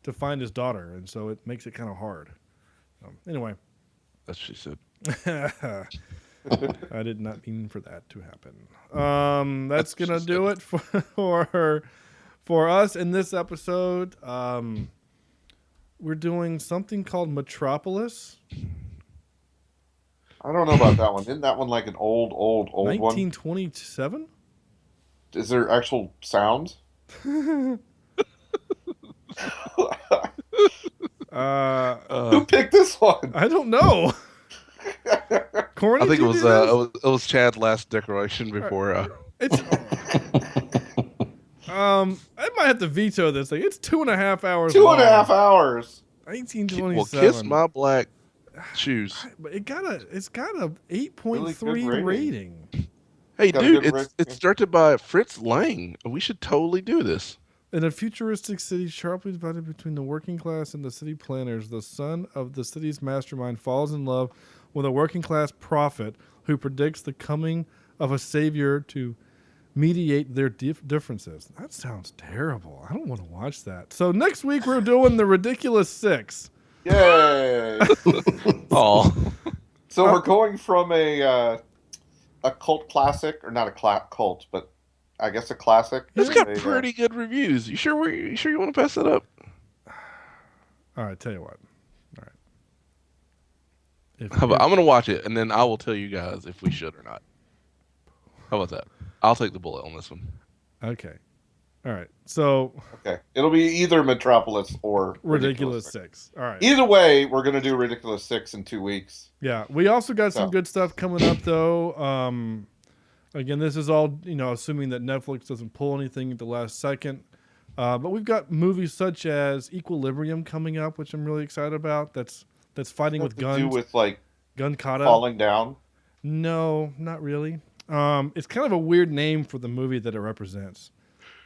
[SPEAKER 5] to find his daughter, and so it makes it kind of hard. Anyway.
[SPEAKER 7] That's what she said.
[SPEAKER 5] I did not mean for that to happen. That's going to do it for us in this episode. We're doing something called Metropolis.
[SPEAKER 6] I don't know about that one. Isn't that one like an old
[SPEAKER 5] 1927?
[SPEAKER 6] One? Is there actual sounds? Who picked this one?
[SPEAKER 5] I don't know. Corny,
[SPEAKER 7] I think it was Chad's last decoration before.
[SPEAKER 5] It's. I might have to veto this thing. It's 2.5 hours.
[SPEAKER 6] 2.5 hours.
[SPEAKER 5] 1927.
[SPEAKER 7] Well, kiss my black shoes.
[SPEAKER 5] But it's got a 8.3 rating.
[SPEAKER 7] Hey, dude, it's directed by Fritz Lang. We should totally do this.
[SPEAKER 5] In a futuristic city sharply divided between the working class and the city planners, the son of the city's mastermind falls in love with a working class prophet who predicts the coming of a savior to mediate their differences. That sounds terrible. I don't want to watch that. So next week we're doing the Ridiculous Six.
[SPEAKER 6] Yay!
[SPEAKER 7] Oh.
[SPEAKER 6] So we're going from a cult classic, or not a cult, but I guess a classic.
[SPEAKER 7] It's got pretty good reviews. You sure you want to pass that up?
[SPEAKER 5] All right, tell you what. All right.
[SPEAKER 7] I'm going to watch it, and then I will tell you guys if we should or not. How about that? I'll take the bullet on this one.
[SPEAKER 5] Okay. All right. So.
[SPEAKER 6] Okay. It'll be either Metropolis or
[SPEAKER 5] Ridiculous Six. All right.
[SPEAKER 6] Either way, we're going to do Ridiculous 6 in 2 weeks.
[SPEAKER 5] Yeah. We also got some good stuff coming up, though. Again, this is all, assuming that Netflix doesn't pull anything at the last second. But we've got movies such as Equilibrium coming up, which I'm really excited about. That's fighting with guns.
[SPEAKER 6] Do with like
[SPEAKER 5] gun kata
[SPEAKER 6] falling down?
[SPEAKER 5] No, not really. It's kind of a weird name for the movie that it represents.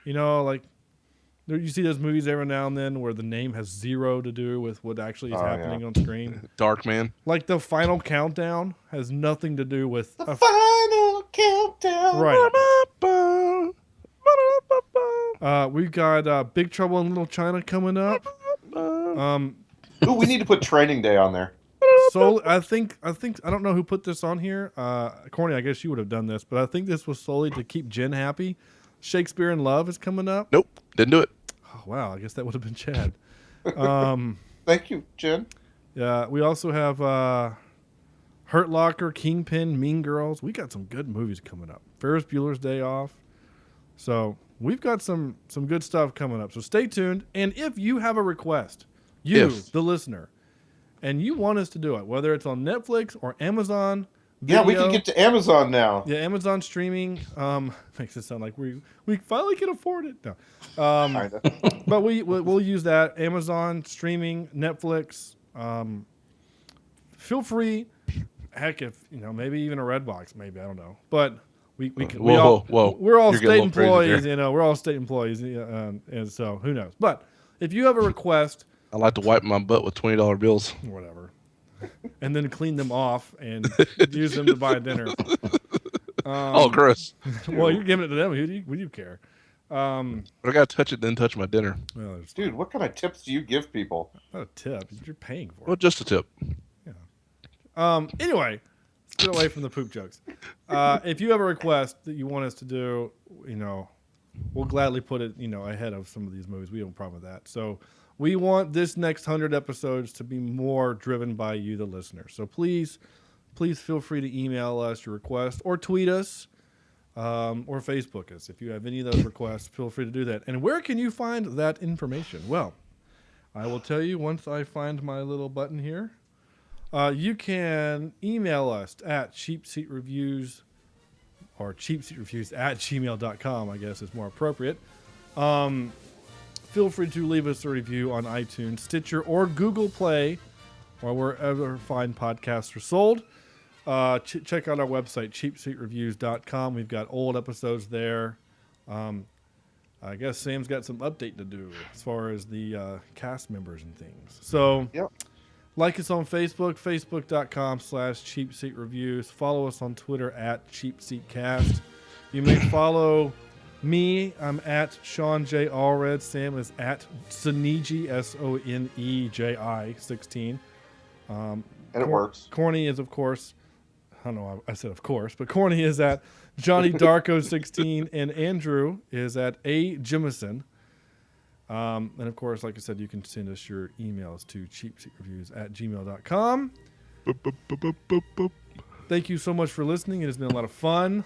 [SPEAKER 5] Like you see those movies every now and then where the name has zero to do with what actually is happening on screen.
[SPEAKER 7] Darkman.
[SPEAKER 5] Like the Final Countdown has nothing to do with
[SPEAKER 6] the Final Countdown.
[SPEAKER 5] Right. We've got Big Trouble in Little China coming up.
[SPEAKER 6] Ooh, we need to put Training Day on there.
[SPEAKER 5] So I don't know who put this on here. Corny, I guess you would have done this, but I think this was solely to keep Jen happy. Shakespeare in Love is coming up.
[SPEAKER 7] Nope, didn't do it.
[SPEAKER 5] Oh, wow, I guess that would have been Chad.
[SPEAKER 6] Thank you, Jen.
[SPEAKER 5] Yeah, we also have Hurt Locker, Kingpin, Mean Girls. We got some good movies coming up. Ferris Bueller's Day Off. So we've got some good stuff coming up. So stay tuned. And if you have a request, the listener, and you want us to do it, whether it's on Netflix or Amazon Video,
[SPEAKER 6] yeah, we can get to Amazon now.
[SPEAKER 5] Yeah, Amazon streaming makes it sound like we finally can afford it. No, but we'll use that. Amazon streaming, Netflix. Feel free. Heck, if maybe even a Redbox, maybe I don't know. But we can.
[SPEAKER 7] Whoa!
[SPEAKER 5] We're all
[SPEAKER 7] You're
[SPEAKER 5] state employees.
[SPEAKER 7] crazy
[SPEAKER 5] We're all state employees, and so who knows? But if you have a request,
[SPEAKER 7] I like to wipe my butt with $20 bills.
[SPEAKER 5] Whatever. And then clean them off and use them to buy dinner.
[SPEAKER 7] Oh, gross.
[SPEAKER 5] Well, you're giving it to them. Who do you care?
[SPEAKER 7] But I got to touch it, then touch my dinner.
[SPEAKER 5] Well,
[SPEAKER 6] dude, what kind of tips do you give people?
[SPEAKER 5] Not a tip. You're paying for it.
[SPEAKER 7] Well, just a tip.
[SPEAKER 5] Yeah. Anyway, let's get away from the poop jokes. If you have a request that you want us to do, we'll gladly put it, ahead of some of these movies. We have a problem with that. So we want this next 100 episodes to be more driven by you, the listener. So please feel free to email us your request or tweet us or Facebook us. If you have any of those requests, feel free to do that. And where can you find that information? Well, I will tell you once I find my little button here. You can email us at Cheapseat Reviews or cheapseatreviews@gmail.com, I guess is more appropriate. Feel free to leave us a review on iTunes, Stitcher, or Google Play, or wherever fine podcasts are sold. Check out our website, cheapseatreviews.com. We've got old episodes there. I guess Sam's got some update to do as far as the cast members and things. So like us on Facebook, facebook.com/cheapseatreviews. Follow us on Twitter @cheapseatcast. You may follow me. I'm at Sean J. Allred. Sam is at Soneji, SONEJI 16.
[SPEAKER 6] And it works.
[SPEAKER 5] Corny is, of course, I don't know, I said of course, but Corny is at Johnny Darko 16, and Andrew is at A. Jimison. And of course, like I said, you can send us your emails to cheapseatreviews@gmail.com. Thank you so much for listening. It has been a lot of fun.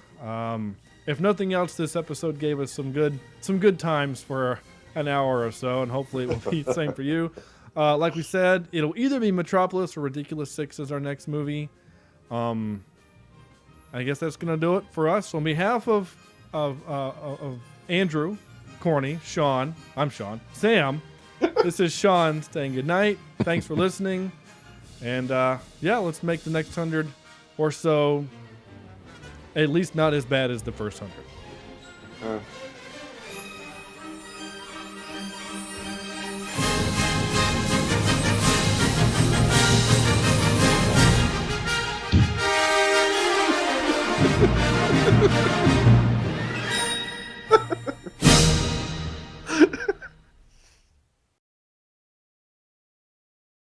[SPEAKER 5] If nothing else, this episode gave us some good times for an hour or so, and hopefully it will be the same for you. Like we said, it'll either be Metropolis or Ridiculous 6 as our next movie. I guess that's gonna do it for us. So on behalf of Andrew, Corny, Sean, I'm Sean, Sam. This is Sean saying good night. Thanks for listening, and let's make the next 100 or so at least not as bad as the first 100.